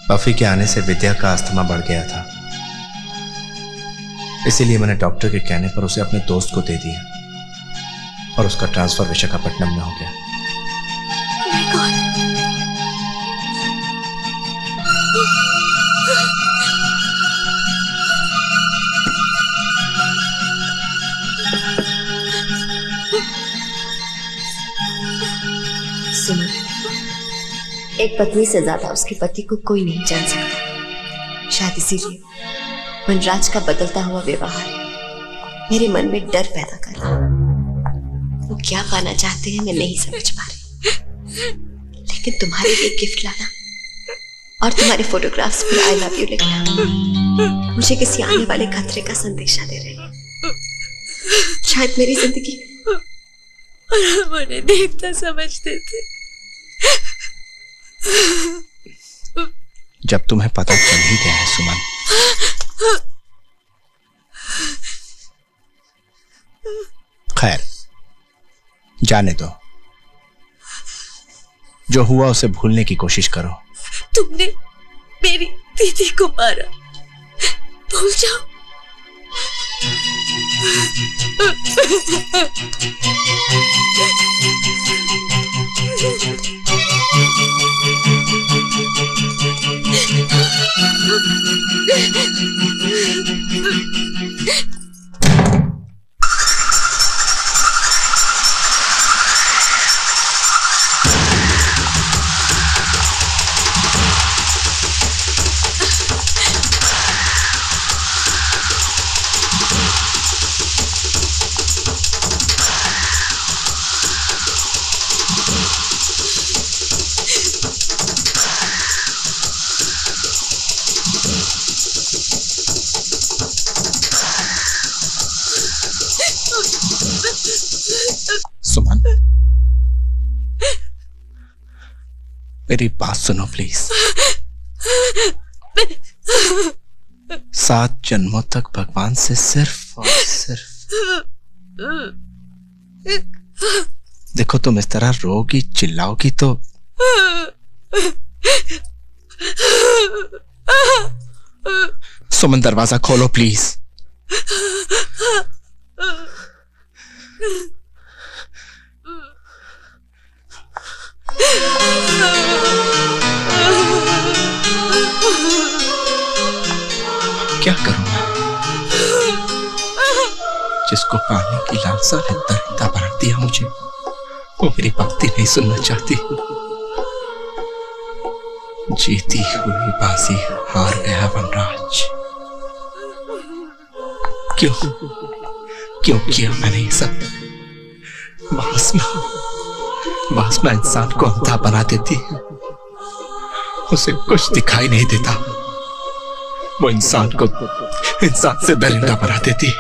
पफी के आने से विद्या का अस्थमा बढ़ गया था, इसीलिए मैंने डॉक्टर के कहने पर उसे अपने दोस्त को दे दिया और उसका ट्रांसफर विशाखापट्टनम में हो गया। सुनो, एक पत्नी से ज्यादा उसके पति को कोई नहीं जान सकता। शायद इसीलिए वनराज का बदलता हुआ व्यवहार मेरे मन में डर पैदा कर रहा। वो क्या पाना चाहते हैं मैं नहीं समझ पा रही, लेकिन तुम्हारे लिए गिफ्ट लाना और तुम्हारे फोटोग्राफ्स पर आई लव यू लिखना मुझे किसी आने वाले खतरे का संदेशा दे रहे हैं। शायद मेरी जिंदगी और हम उन्हें देखता समझते थे। जब तुम्हें पता चल ही गया है सुमन, खैर जाने दो। जो हुआ उसे भूलने की कोशिश करो। तुमने मेरी दीदी को मारा, भूल जाओ। सुमन, मेरी बात सुनो प्लीज। 7 जन्मों तक भगवान से सिर्फ और सिर्फ देखो, तुम इस तरह रोगी चिल्लाओगी तो सुमन दरवाजा खोलो प्लीज। क्या करूं मैं? जिसको पाने की लालसा ने दरिंदा बना दिया मुझे, वो मेरी बातें नहीं सुनना चाहती। जीती हुई बाजी हार गया वनराज। क्यों क्यों किया मैंने ये सब? वासना इंसान को अंधा बना देती, उसे कुछ दिखाई नहीं देता। वो इंसान को इंसान से दरिंदा बना देती।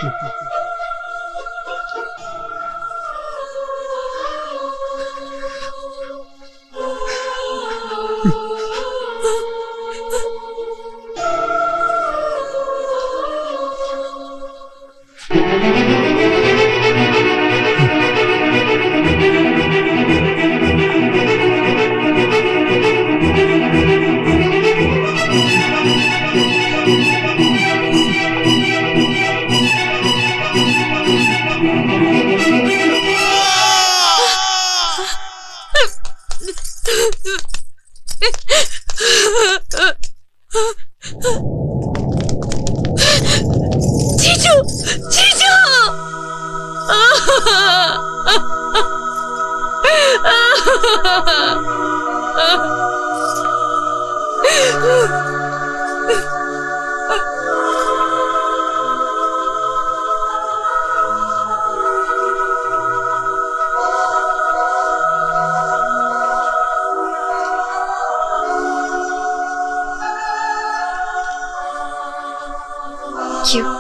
क्यों?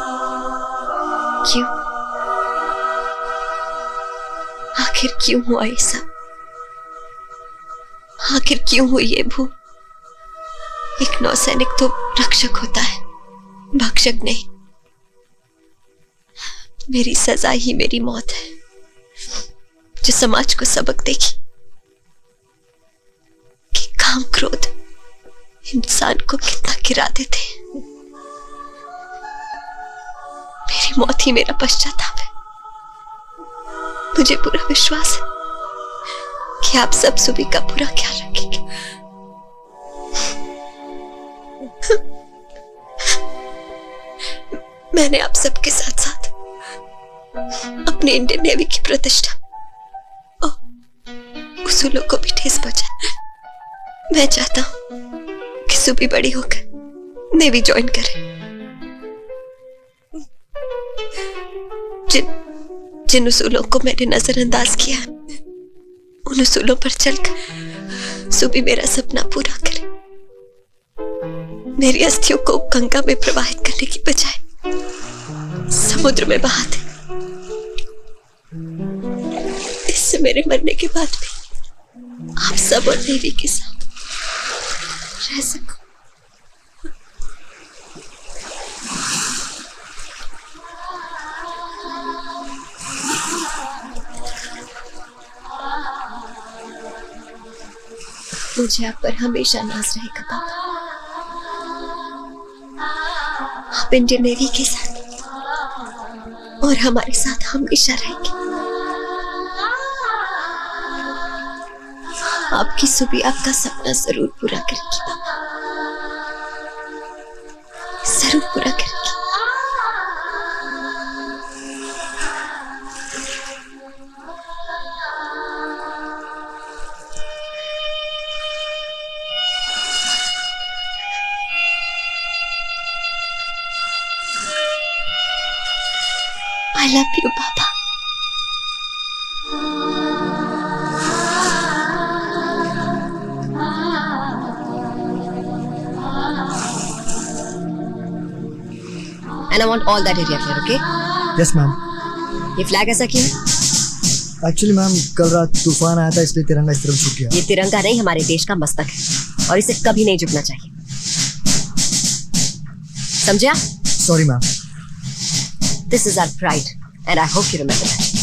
क्यों? आखिर क्यों हुआ ये सब? आखिर क्यों हुई ये भूल? एक नौसैनिक तो रक्षक होता है, भक्षक नहीं। मेरी सजा ही मेरी मौत है, जो समाज को सबक देगी कि काम क्रोध इंसान को कितना गिरा देते हैं। मेरी मौत ही मेरा पश्चाताप है। मुझे पूरा विश्वास है कि आप सब सुबी का पूरा ख्याल रखेंगे। मैंने आप सबके साथ साथ अपने इंडियन नेवी की प्रतिष्ठा और उसूलों को भी ठेस पहुंचा। मैं चाहता हूं कि सुबी बड़ी होकर नेवी ज्वाइन करे। जिन उसूलों को मैंने नजरअंदाज किया, उन उसूलों पर चलकर सुबी मेरा सपना पूरा करे। मेरी अस्थियों को गंगा में प्रवाहित करने की बजाय समुद्र में बहा दे। इससे मेरे मरने के बाद भी आप सब और नेवी के साथ रह सकूं। मुझे आप पर हमेशा नाज रहेगा पापा। आप इंडियन नेवी के साथ और हमारे साथ हमेशा रहेंगे। आपकी सुबी आपका सपना जरूर पूरा करेगी पापा, जरूर पूरा करेगी। I love you, Papa. And I want all that area clear, okay? Yes, ma'am. ये फ्लैग ऐसा क्यों? एक्चुअली मैम कल रात तूफान आया था, इसलिए तिरंगा इस तरफ झुक गया। ये तिरंगा नहीं, हमारे देश का मस्तक है और इसे कभी नहीं झुकना चाहिए, समझा? Sorry ma'am. This is our pride, and I hope you remember that.